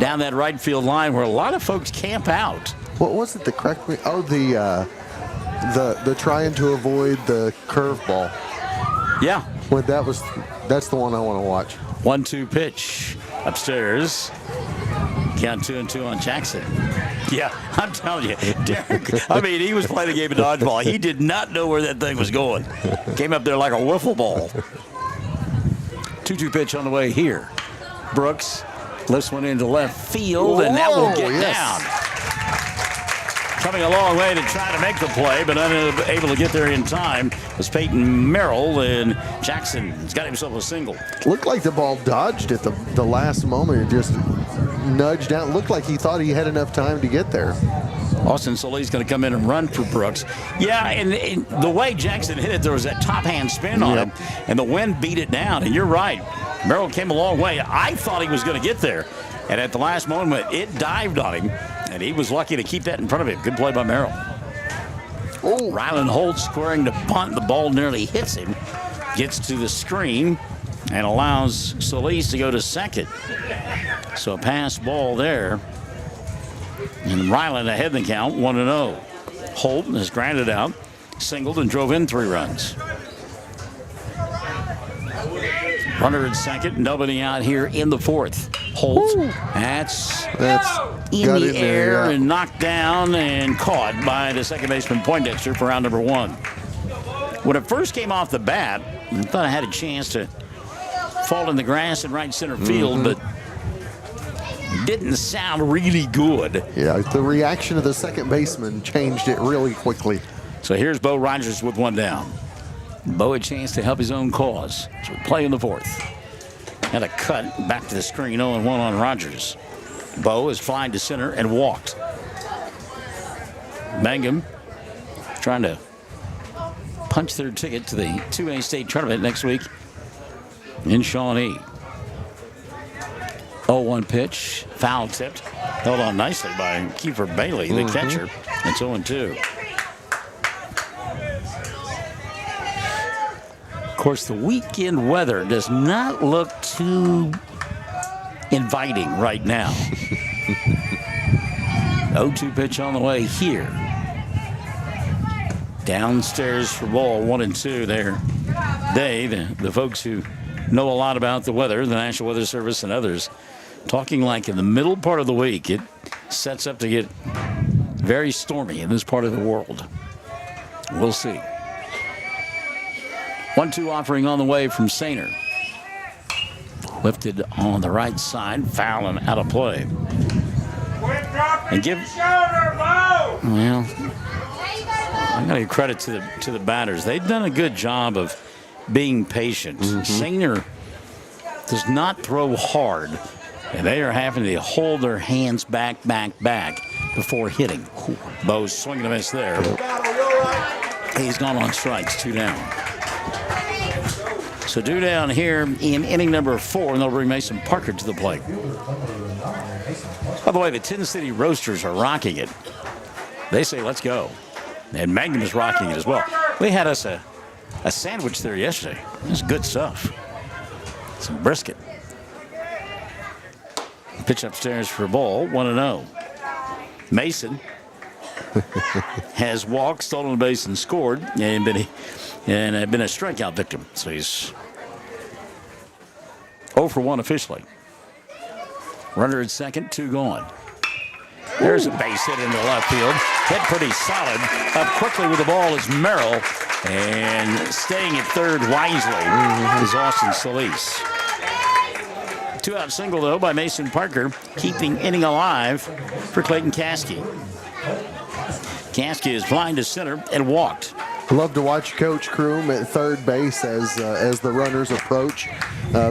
down that right field line where a lot of folks camp out. What was it that correct me? Oh, the trying to avoid the curveball. Yeah. Well, that's the one I want to watch. 1-2 pitch upstairs. Count 2-2 on Jackson. Yeah, I'm telling you, Derek, I mean, he was playing a game of dodgeball. He did not know where that thing was going. Came up there like a wiffle ball. 2-2 pitch on the way here. Brooks lifts one into left field, and that will get down. Coming a long way to try to make the play, but unable to get there in time was Peyton Merrill, and Jackson's got himself a single. Looked like the ball dodged at the last moment. It just nudged out. Looked like he thought he had enough time to get there. Austin Solis going to come in and run for Brooks. Yeah, and the way Jackson hit it, there was that top hand spin on it, and the wind beat it down. And you're right, Merrill came a long way. I thought he was going to get there, and at the last moment, it dived on him, and he was lucky to keep that in front of him. Good play by Merrill. Oh, Ryland Holt squaring to bunt. The ball nearly hits him, gets to the screen, and allows Solis to go to second. So a pass ball there. And Ryland ahead in the count, 1-0. Holt has grounded out, singled, and drove in 3 runs. Runner at second, nobody out here in the 4th. Holt, that's in the air and knocked down and caught by the second baseman Poindexter for round number 1. When it first came off the bat, I thought I had a chance to fall in the grass in right center field, but didn't sound really good. Yeah, the reaction of the second baseman changed it really quickly. So here's Bo Rogers with 1 down. Bo a chance to help his own cause. So play in the 4th. Had a cut back to the screen, 0-1 on Rogers. Bo is flying to center and walked. Mangum trying to punch their ticket to the 2A state tournament next week in Shawnee. 0-1 pitch, foul tipped, held on nicely by Kiefer Bailey, the catcher. It's 0-2. Of course, the weekend weather does not look too inviting right now. 0-2 pitch on the way here. Downstairs for ball, 1-2 there. The folks who know a lot about the weather, the National Weather Service and others, talking like in the middle part of the week, it sets up to get very stormy in this part of the world. We'll see. 1-2 offering on the way from Sainer. Lifted on the right side, foul and out of play. And give, well, I got to give credit to the batters. They've done a good job of being patient. Sainer does not throw hard, and they are having to hold their hands back before hitting. Bo's swinging a miss there. He's gone on strikes, 2 down. So 2 down here in inning number 4, and they'll bring Mason Parker to the plate. By the way, the Tin City Roasters are rocking it. They say, let's go. And Mangum is rocking it as well. We had us a sandwich there yesterday. It was good stuff. Some brisket. Pitch upstairs for a ball, 1-0. Mason has walked, stolen a base, and scored, and been a strikeout victim. So he's 0 for 1 officially. Runner at second, 2 gone. There's a base hit into left field. Hit pretty solid. Up quickly with the ball is Merrill. And staying at third wisely is Austin Solis. 2-out single, though, by Mason Parker, keeping inning alive for Clayton Caskey. Caskey is flying to center and walked. Love to watch Coach Kroom at third base as the runners approach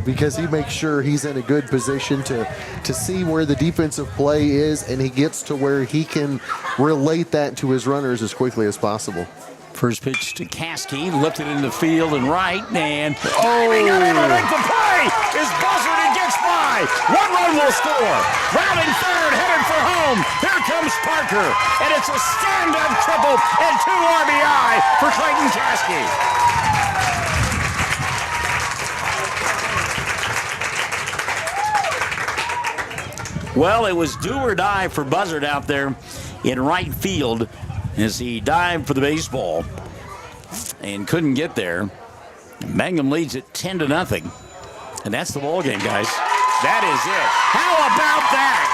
because he makes sure he's in a good position to see where the defensive play is, and he gets to where he can relate that to his runners as quickly as possible. First pitch to Caskey, lifted into the field and right, and diving up to make the play is buzzard and gets by. 1 run will score. Rounding third, headed for home. Here comes Parker, and it's a stand-up triple and 2 RBI for Clayton Caskey. Well, it was do or die for Buzzard out there in right field as he dived for the baseball and couldn't get there. Mangum leads it 10-0. And that's the ball game, guys. That is it. How about that?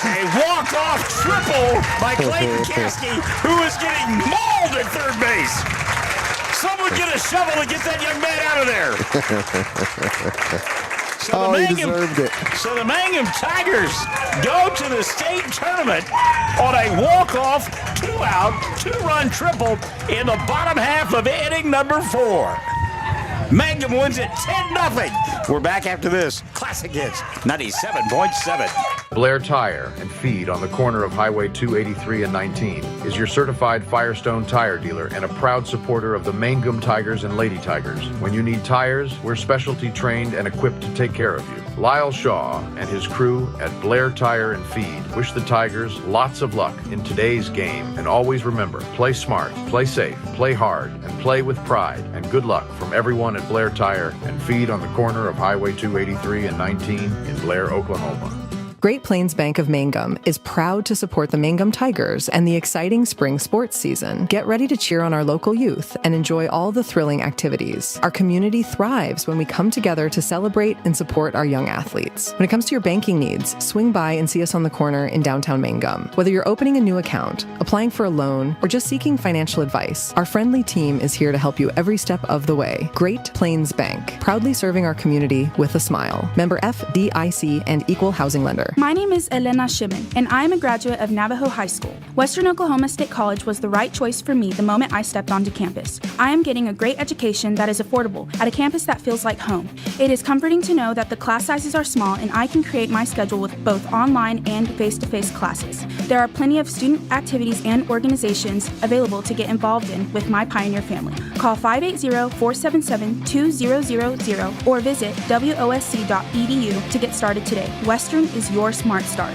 A walk-off triple by Clayton Caskey, who is getting mauled at third base. Someone get a shovel to get that young man out of there. He deserved it. So the Mangum Tigers go to the state tournament on a walk-off, 2-out, 2-run triple in the bottom half of inning number 4. Mangum wins it 10-0. We're back after this. Classic Hits, 97.7. Blair Tire and Feed on the corner of Highway 283 and 19 is your certified Firestone tire dealer and a proud supporter of the Mangum Tigers and Lady Tigers. When you need tires, we're specialty trained and equipped to take care of you. Lyle Shaw and his crew at Blair Tire and Feed wish the Tigers lots of luck in today's game, and always remember, play smart, play safe, play hard, and play with pride. And good luck from everyone at Blair Tire and Feed on the corner of Highway 283 and 19 in Blair, Oklahoma. Great Plains Bank of Mangum is proud to support the Mangum Tigers and the exciting spring sports season. Get ready to cheer on our local youth and enjoy all the thrilling activities. Our community thrives when we come together to celebrate and support our young athletes. When it comes to your banking needs, swing by and see us on the corner in downtown Mangum. Whether you're opening a new account, applying for a loan, or just seeking financial advice, our friendly team is here to help you every step of the way. Great Plains Bank, proudly serving our community with a smile. Member FDIC and Equal Housing Lender. My name is Elena Shimon, and I am a graduate of Navajo High School. Western Oklahoma State College was the right choice for me the moment I stepped onto campus. I am getting a great education that is affordable at a campus that feels like home. It is comforting to know that the class sizes are small and I can create my schedule with both online and face-to-face classes. There are plenty of student activities and organizations available to get involved in with my Pioneer family. Call 580-477-2000 or visit wosc.edu to get started today. Western is your smart start.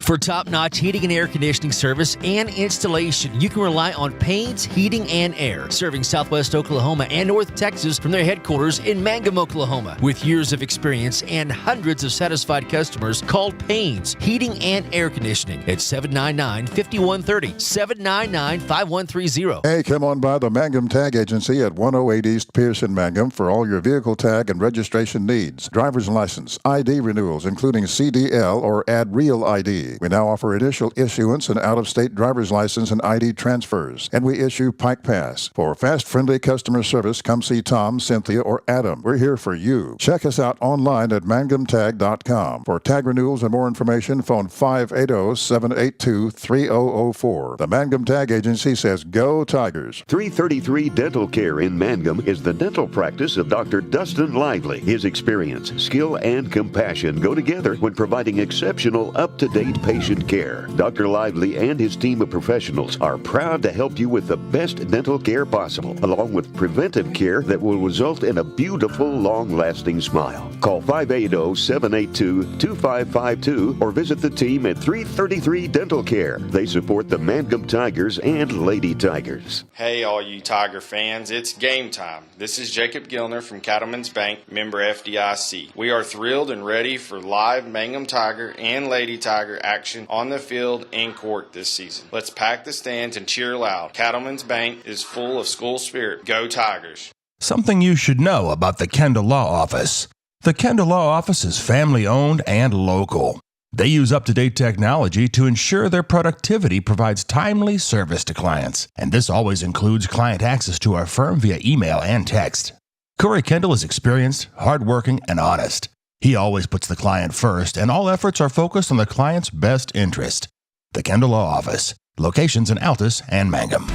For top-notch heating and air conditioning service and installation, you can rely on Payne's Heating and Air, serving Southwest Oklahoma and North Texas from their headquarters in Mangum, Oklahoma. With years of experience and hundreds of satisfied customers, call Payne's Heating and Air Conditioning at 799-5130, 799-5130. Hey, come on by the Mangum Tag Agency at 108 East Pierce in Mangum for all your vehicle tag and registration needs. Driver's license, ID renewals, including CDL or Add Real ID. We now offer initial issuance and out-of-state driver's license and ID transfers. And we issue Pike Pass. For fast, friendly customer service, come see Tom, Cynthia, or Adam. We're here for you. Check us out online at mangumtag.com. For tag renewals and more information, phone 580-782-3004. The Mangum Tag Agency says go Tigers. 333 Dental Care in Mangum is the dental practice of Dr. Dustin Lively. His experience, skill, and compassion go together when providing exceptional, up-to-date patient care. Dr. Lively and his team of professionals are proud to help you with the best dental care possible, along with preventive care that will result in a beautiful, long-lasting smile. Call 580-782-2552 or visit the team at 333 Dental Care. They support the Mangum Tigers and Lady Tigers. Hey, all you Tiger fans, it's game time. This is Jacob Gilner from Cattlemen's Bank, member FDIC. We are thrilled and ready for live Mangum Tiger and Lady Tiger action on the field and court this season. Let's pack the stands and cheer loud. Cattlemen's Bank is full of school spirit. Go Tigers. Something you should know about the Kendall Law Office. The Kendall Law Office is family-owned and local. They use up-to-date technology to ensure their productivity provides timely service to clients, and this always includes client access to our firm via email and text. Corey Kendall is experienced, hardworking, and honest. He always puts the client first, and all efforts are focused on the client's best interest. The Kendall Law Office, locations in Altus and Mangum.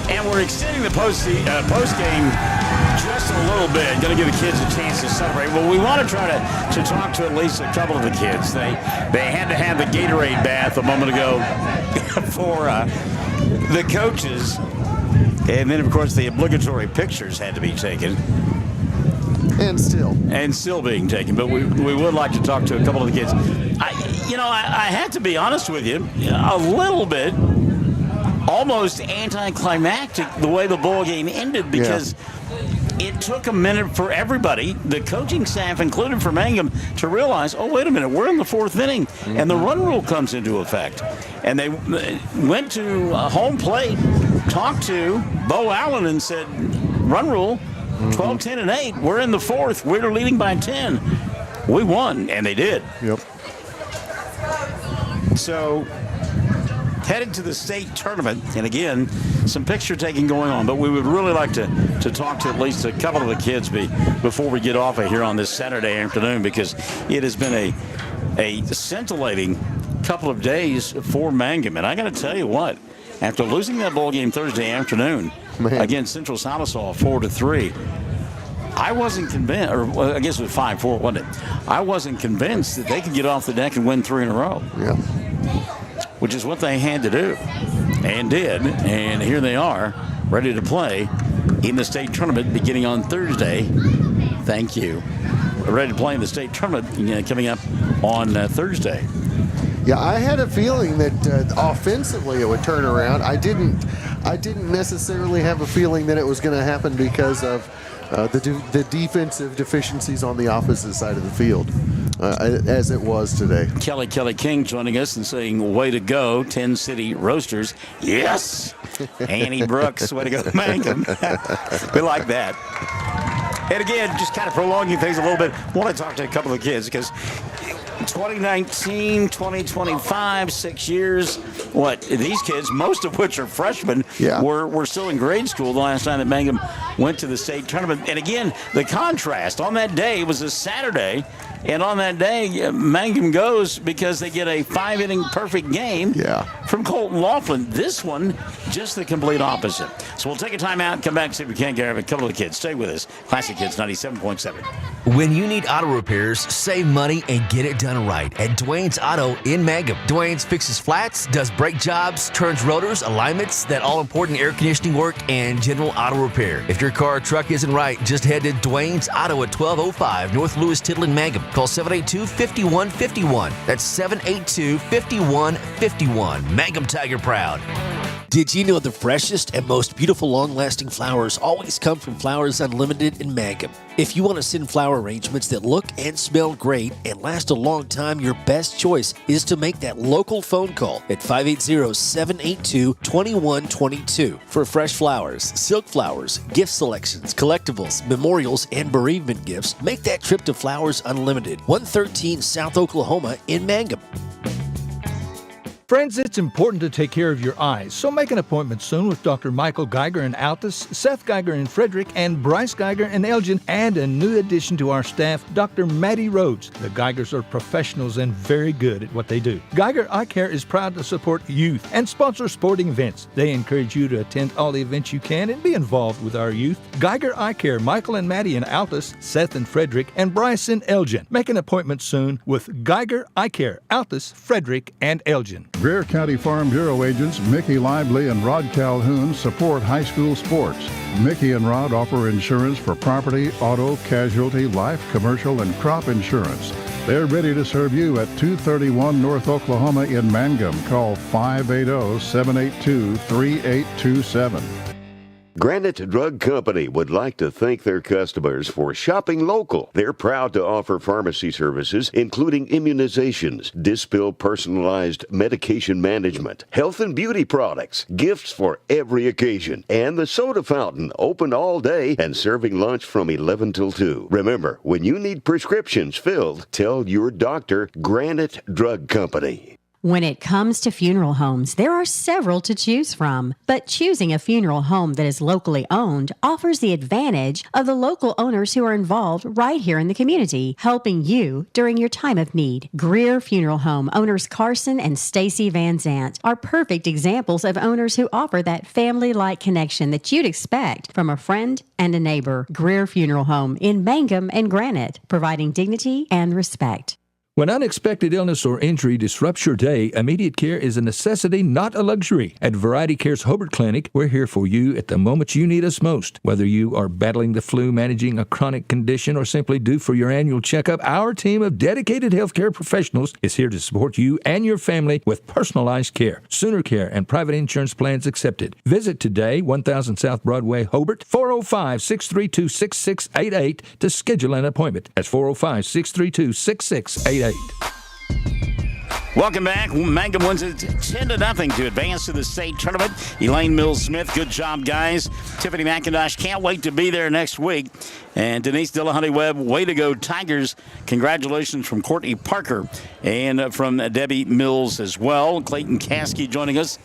And we're extending the post-game just a little bit. Going to give the kids a chance to celebrate. Well, we want to try to talk to at least a couple of the kids. They had to have the Gatorade bath a moment ago for the coaches. And then, of course, the obligatory pictures had to be taken. And still being taken. But we would like to talk to a couple of the kids. I had to be honest with you, a little bit almost anticlimactic the way the ball game ended, because it took a minute for everybody, the coaching staff included for Mangum, to realize, oh, wait a minute, we're in the fourth inning, and the run rule comes into effect. And they went to home plate, talked to Bo Allen and said, run rule, 12, 10, and 8, we're in the fourth, we're leading by 10. We won, and they did. Yep. So, headed to the state tournament, and again, some picture taking going on, but we would really like to talk to at least a couple of the kids before we get off of here on this Saturday afternoon, because it has been a scintillating couple of days for Mangum. And I got to tell you what, after losing that ball game Thursday afternoon against Central Sallisaw 4-3, I wasn't convinced, or I guess it was 5-4, wasn't it? I wasn't convinced that they could get off the deck and win 3 in a row. Yeah. Which is what they had to do, and did, and here they are, ready to play in the state tournament beginning on Thursday. Thank you. Ready to play in the state tournament coming up on Thursday. Yeah, I had a feeling that offensively it would turn around. I didn't necessarily have a feeling that it was going to happen because of the defensive deficiencies on the opposite side of the field, as it was today. Kelly King joining us and saying, way to go, 10 City Roasters. Yes! Annie Brooks, way to go, Mangum. We like that. And again, just kind of prolonging things a little bit, I want to talk to a couple of kids because 2019, 2025, 6 years. What, these kids, most of which are freshmen, were still in grade school the last time that Mangum went to the state tournament. And again, the contrast on that day was a Saturday, and on that day, Mangum goes because they get a 5-inning perfect game from Colton Laughlin. This one, just the complete opposite. So we'll take a timeout, come back and see if we can't get a couple of the kids. Stay with us. Classic Kids 97.7. When you need auto repairs, save money and get it done right at Dwayne's Auto in Mangum. Dwayne's fixes flats, does brake jobs, turns rotors, alignments, that all-important air conditioning work, and general auto repair. If your car or truck isn't right, just head to Dwayne's Auto at 1205 North Lewis Tittle in Mangum. Call 782-5151. That's 782-5151. Mangum Tiger proud. Did you know the freshest and most beautiful long-lasting flowers always come from Flowers Unlimited in Mangum? If you want to send flower arrangements that look and smell great and last a long time, your best choice is to make that local phone call at 580-782-2122 for fresh flowers, silk flowers, gift selections, collectibles, memorials, and bereavement gifts. Make that trip to Flowers Unlimited, 113 South Oklahoma in Mangum. Friends, it's important to take care of your eyes, so make an appointment soon with Dr. Michael Geiger in Altus, Seth Geiger in Frederick, and Bryce Geiger in Elgin, and a new addition to our staff, Dr. Maddie Rhodes. The Geigers are professionals and very good at what they do. Geiger Eye Care is proud to support youth and sponsor sporting events. They encourage you to attend all the events you can and be involved with our youth. Geiger Eye Care, Michael and Maddie in Altus, Seth in Frederick, and Bryce in Elgin. Make an appointment soon with Geiger Eye Care, Altus, Frederick, and Elgin. Greer County Farm Bureau agents Mickey Lively and Rod Calhoun support high school sports. Mickey and Rod offer insurance for property, auto, casualty, life, commercial, and crop insurance. They're ready to serve you at 231 North Oklahoma in Mangum. Call 580-782-3827. Granite Drug Company would like to thank their customers for shopping local. They're proud to offer pharmacy services, including immunizations, Dispill personalized medication management, health and beauty products, gifts for every occasion, and the soda fountain, open all day and serving lunch from 11 till 2. Remember, when you need prescriptions filled, tell your doctor Granite Drug Company. When it comes to funeral homes, there are several to choose from, but choosing a funeral home that is locally owned offers the advantage of the local owners who are involved right here in the community, helping you during your time of need. Greer Funeral Home owners Carson and Stacy Van Zant are perfect examples of owners who offer that family-like connection that you'd expect from a friend and a neighbor. Greer Funeral Home in Mangum and Granite, providing dignity and respect. When unexpected illness or injury disrupts your day, immediate care is a necessity, not a luxury. At Variety Care's Hobart Clinic, we're here for you at the moment you need us most. Whether you are battling the flu, managing a chronic condition, or simply due for your annual checkup, our team of dedicated healthcare professionals is here to support you and your family with personalized care, Sooner Care, and private insurance plans accepted. Visit today, 1000 South Broadway, Hobart, 405-632-6688 to schedule an appointment. That's 405-632-6688. Welcome back. Mangum wins it 10-0 to advance to the state tournament. Elaine Mills-Smith, good job, guys. Tiffany McIntosh can't wait to be there next week. And Denise Dillahunty-Webb, way to go, Tigers. Congratulations from Courtney Parker and from Debbie Mills as well. Clayton Caskey joining us.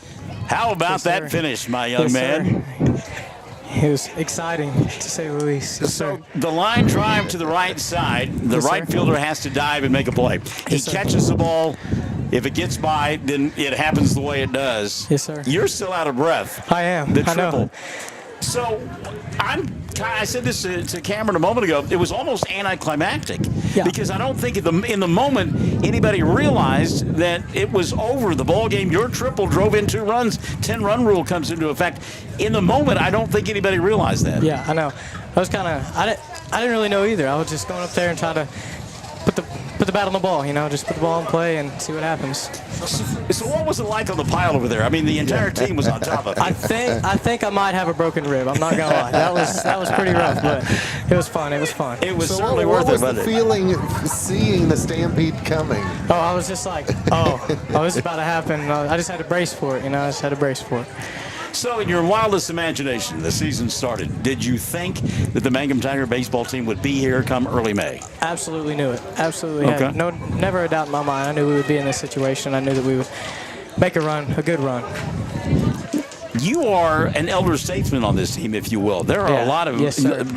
How about that finish, my young man? It was exciting, to say the least. Yes, so the line drive to the right side, the right fielder has to dive and make a play. He catches the ball. If it gets by, then it happens the way it does. Yes, sir. You're still out of breath. I am. The triple. I know. So I said this to Cameron a moment ago. It was almost anticlimactic because I don't think in the moment anybody realized that it was over. The ball game, your triple drove in 2 runs. 10-run rule comes into effect. In the moment, I don't think anybody realized that. Yeah, I know. I didn't really know either. I was just going up there and trying to put the bat on the ball, just put the ball in play and see what happens. So what was it like on the pile over there? I mean, the entire team was on top of it. I think I might have a broken rib. I'm not gonna lie. That was pretty rough, but it was fun. It was fun. It was certainly worth it. What was the feeling seeing the stampede coming? Oh, I was just like, this is about to happen. I just had to brace for it. I just had to brace for it. So in your wildest imagination, the season started. Did you think that the Mangum Tiger baseball team would be here come early May? Absolutely knew it. Absolutely. Okay. Never a doubt in my mind. I knew we would be in this situation. I knew that we would make a good run. You are an elder statesman on this team, if you will. There are a lot of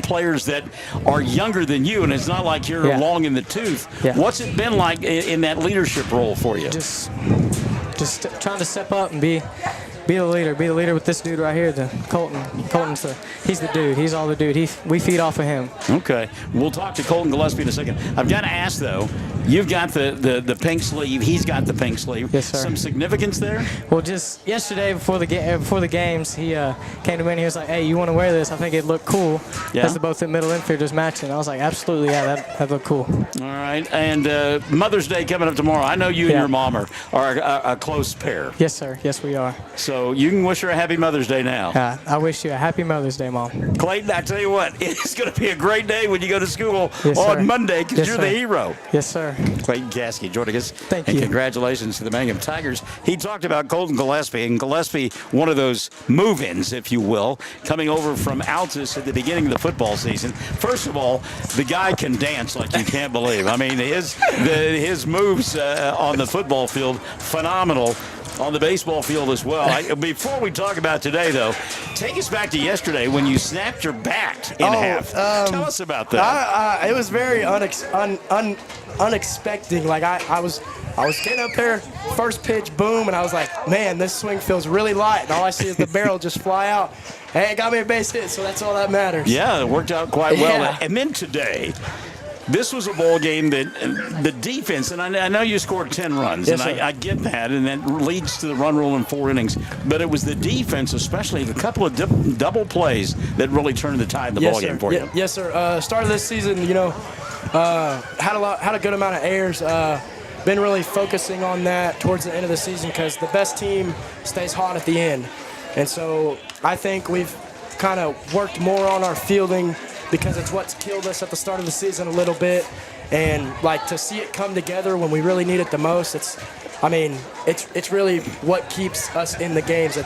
players that are younger than you, and it's not like you're long in the tooth. Yeah. What's it been like in that leadership role for you? Just trying to step up and be the leader with this dude right here, Colton. He's the dude. He's all the dude. We feed off of him. Okay. We'll talk to Colton Gillespie in a second. I've got to ask, though, you've got the pink sleeve. He's got the pink sleeve. Yes, sir. Some significance there? Well, just yesterday before the games, he came to me and he was like, "Hey, you want to wear this? I think it'd look cool." Yeah. As both the middle infielders matching. I was like, "Absolutely, yeah, that looked cool." All right. And Mother's Day coming up tomorrow. I know you and your mom are a close pair. Yes, sir. Yes, we are. So you can wish her a happy Mother's Day now. I wish you a happy Mother's Day, Mom. Clayton, I tell you what, it's going to be a great day when you go to school on sir. Monday because you're the hero. Yes, sir. Clayton Caskey joining us. Thank you. And congratulations to the Mangum Tigers. He talked about Colton Gillespie, and Gillespie, one of those move-ins, if you will, coming over from Altus at the beginning of the football season. First of all, the guy can dance like you can't believe. I mean, his moves on the football field, phenomenal. On the baseball field as well. Before we talk about today, though, take us back to yesterday when you snapped your bat in half. Tell us about that. It was very unexpected. Like I was getting up there, first pitch, boom, and I was like, man, this swing feels really light. And all I see is the barrel just fly out. And it got me a base hit, so that's all that matters. Yeah, it worked out quite well. Yeah. And then today, this was a ball game that the defense, and I know you scored 10 runs, yes, and I get that, and that leads to the run rule in 4 innings. But it was the defense, especially a couple of double plays, that really turned the tide in the ball game for you. Yes, sir. Start of this season, had a good amount of errors. Been really focusing on that towards the end of the season because the best team stays hot at the end. And so I think we've kind of worked more on our fielding because it's what's killed us at the start of the season a little bit. And to see it come together when we really need it the most, it's really what keeps us in the games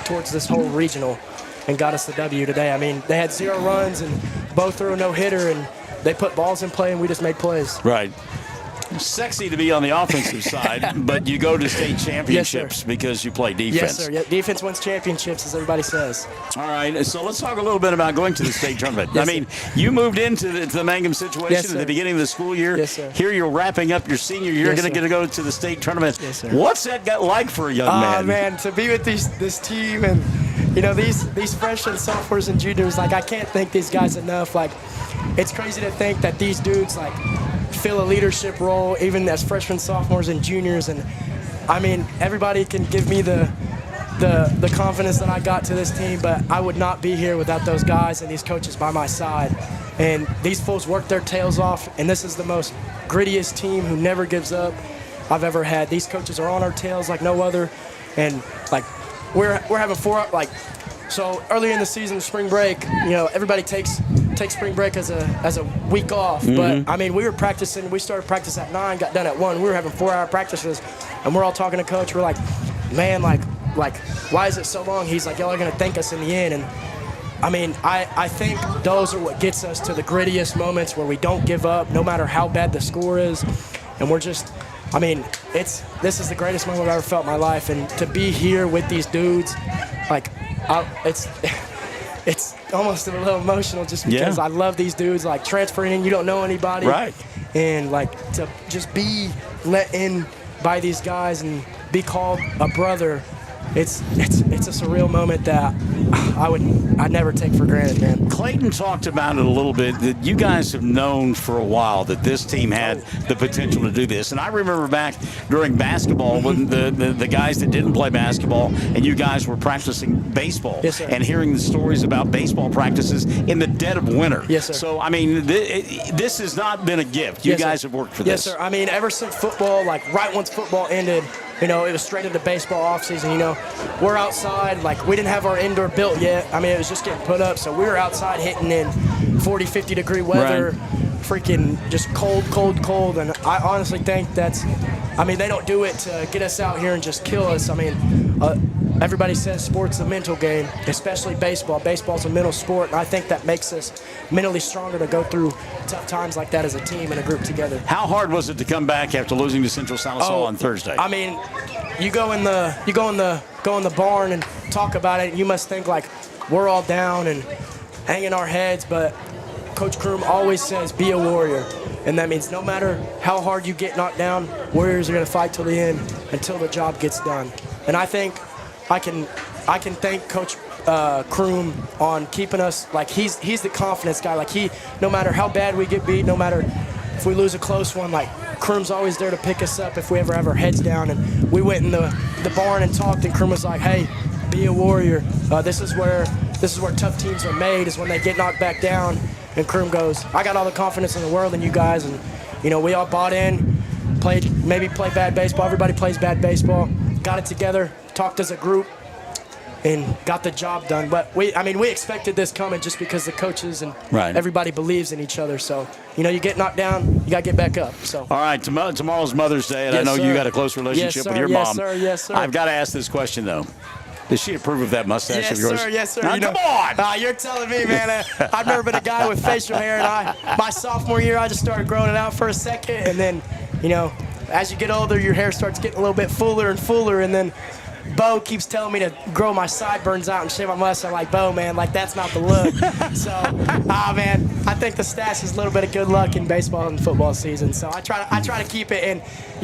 towards this whole regional and got us the W today. I mean, they had 0 runs and both threw a no-hitter and they put balls in play and we just made plays. Right. Sexy to be on the offensive side, but you go to state championships because you play defense. Yes, sir. Yeah, defense wins championships, as everybody says. All right, so let's talk a little bit about going to the state tournament. Yes, you moved into the Mangum situation at the beginning of the school year. Yes, sir. Here you're wrapping up your senior year. You're going to go to the state tournament. Yes, sir. What's that got like for a young man? Man, to be with this team and these freshmen, sophomores, and juniors, I can't thank these guys enough. It's crazy to think that these dudes fill a leadership role, even as freshmen, sophomores, and juniors. And I mean, everybody can give me the confidence that I got to this team, but I would not be here without those guys and these coaches by my side. And these fools work their tails off, and this is the most grittiest team who never gives up I've ever had. These coaches are on our tails like no other, and like we're having so earlier in the season, spring break, everybody takes spring break as a week off. But I mean, we started practice at 9, got done at 1. We were having 4-hour practices, and we're all talking to coach. We're like, man, like why is it so long? He's like, y'all are gonna thank us in the end. And I mean, I think those are what gets us to the grittiest moments where we don't give up, no matter how bad the score is, and we're just. I mean, this is the greatest moment I've ever felt in my life, and to be here with these dudes, like, it's almost a little emotional just because I love these dudes. Like transferring in, you don't know anybody, right? And like to just be let in by these guys and be called a brother. It's a surreal moment that I'd never take for granted, man. Clayton talked about it a little bit, that you guys have known for a while that this team had the potential to do this. And I remember back during basketball when the guys that didn't play basketball and you guys were practicing baseball. Yes, sir. And hearing the stories about baseball practices in the dead of winter. Yes, sir. So, I mean, this has not been a gift. You guys have worked for this. Yes, sir. I mean, ever since football, like right once football ended, it was straight into baseball offseason. We're outside. Like, we didn't have our indoor built yet. I mean, it was just getting put up. So we were outside hitting in 40, 50-degree weather, freaking just cold. And I honestly think they don't do it to get us out here and just kill us. I mean, everybody says sport's a mental game, especially baseball. Baseball's a mental sport, and I think that makes us mentally stronger to go through tough times like that as a team and a group together. How hard was it to come back after losing to Central Sallisaw on Thursday? I mean, you go in the barn and talk about it, and you must think like we're all down and hanging our heads, but Coach Kroom always says, be a warrior. And that means no matter how hard you get knocked down, Warriors are going to fight till the end until the job gets done. And I think I can thank Coach Kroom on keeping us, like he's the confidence guy. Like no matter how bad we get beat, no matter if we lose a close one, like Kroom's always there to pick us up if we ever have our heads down. And we went in the barn and talked, and Kroom was like, hey, be a warrior. This is where tough teams are made, is when they get knocked back down. And Kroom goes, I got all the confidence in the world in you guys. And, we all bought in, played bad baseball. Everybody plays bad baseball. Got it together, talked as a group, and got the job done. But we expected this coming just because the coaches and everybody believes in each other. So, you get knocked down, you got to get back up. So. All right, tomorrow's Mother's Day, and I know you got a close relationship with your mom. Yes, sir. I've got to ask this question, though. Does she approve of that mustache of yours? Yes, sir. Now, come on! You're telling me, man. I've never been a guy with facial hair, and my sophomore year, I just started growing it out for a second, and then, as you get older, your hair starts getting a little bit fuller and fuller, and then Bo keeps telling me to grow my sideburns out and shave my mustache. I'm like, Bo, man, like that's not the look. So, man, I think the stash is a little bit of good luck in baseball and football season. So I try to keep it, and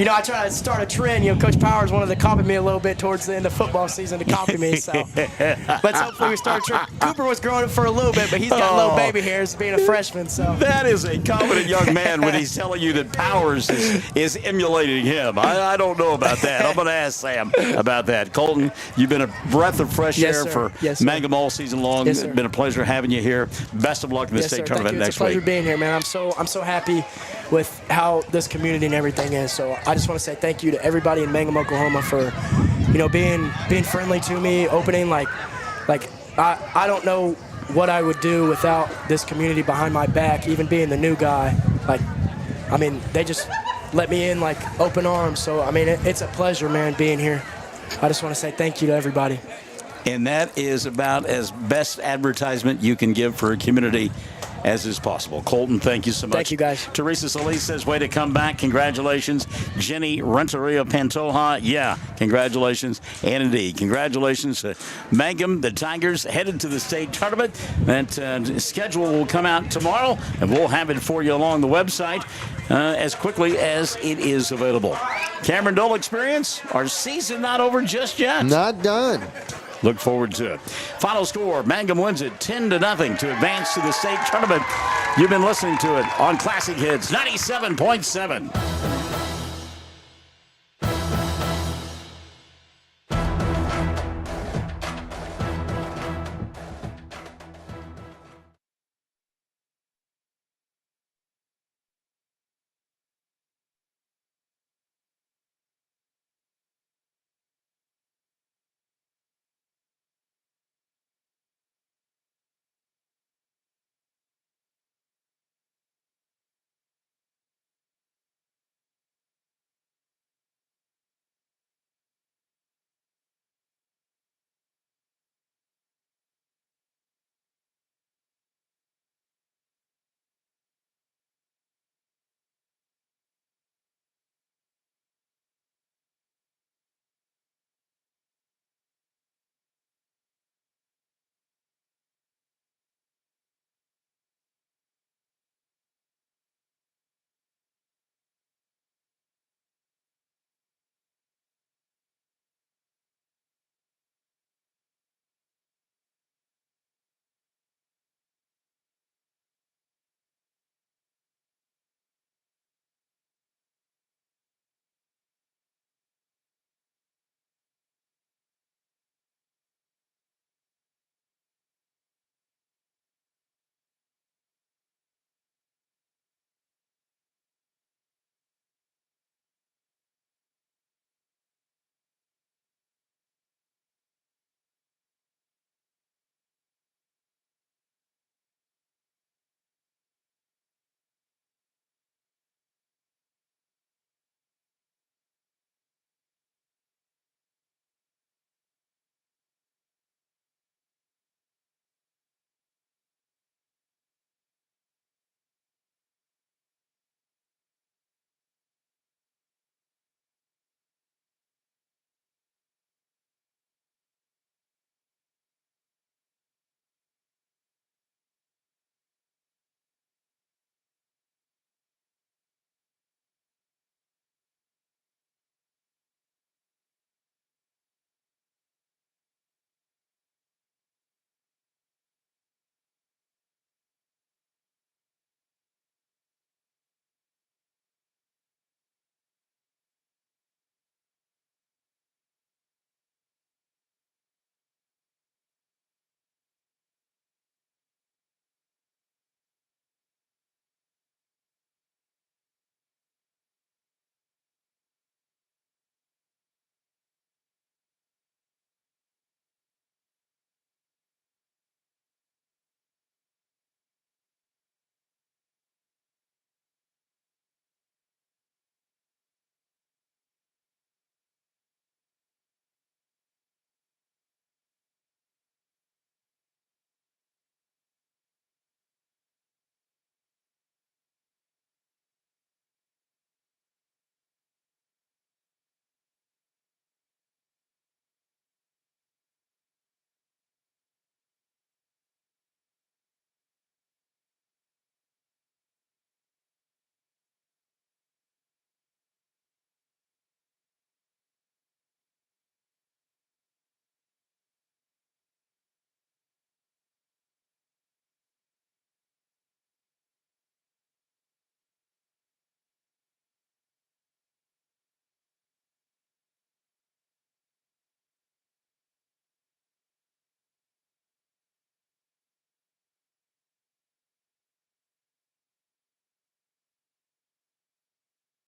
I try to start a trend. Coach Powers wanted to copy me a little bit towards the end of football season to copy me. So let's hopefully we start a trend. Cooper was growing it for a little bit, but he's got little baby hairs being a freshman. So that is a confident young man when he's telling you that Powers is emulating him. I don't know about that. I'm going to ask Sam about that. Colton, you've been a breath of fresh air for Mangum all season long. It's been a pleasure having you here. Best of luck in the state tournament next week. It's a pleasure being here, man. I'm so happy with how this community and everything is. So I just want to say thank you to everybody in Mangum, Oklahoma for, being friendly to me, opening like I don't know what I would do without this community behind my back, even being the new guy. They just let me in like open arms. So it's a pleasure, man, being here. I just want to say thank you to everybody. And that is about as best advertisement you can give for a community as is possible. Colton, thank you so much. Thank you, guys. Teresa Sallisaw says, way to come back. Congratulations. Jenny Renteria Pantoja, congratulations. And indeed, congratulations to Mangum. The Tigers headed to the state tournament. That schedule will come out tomorrow, and we'll have it for you along the website as quickly as it is available. Cameron Dole Experience, our season not over just yet. Not done. Look forward to it. Final score, Mangum wins it 10-0 to advance to the state tournament. You've been listening to it on Classic Hits 97.7.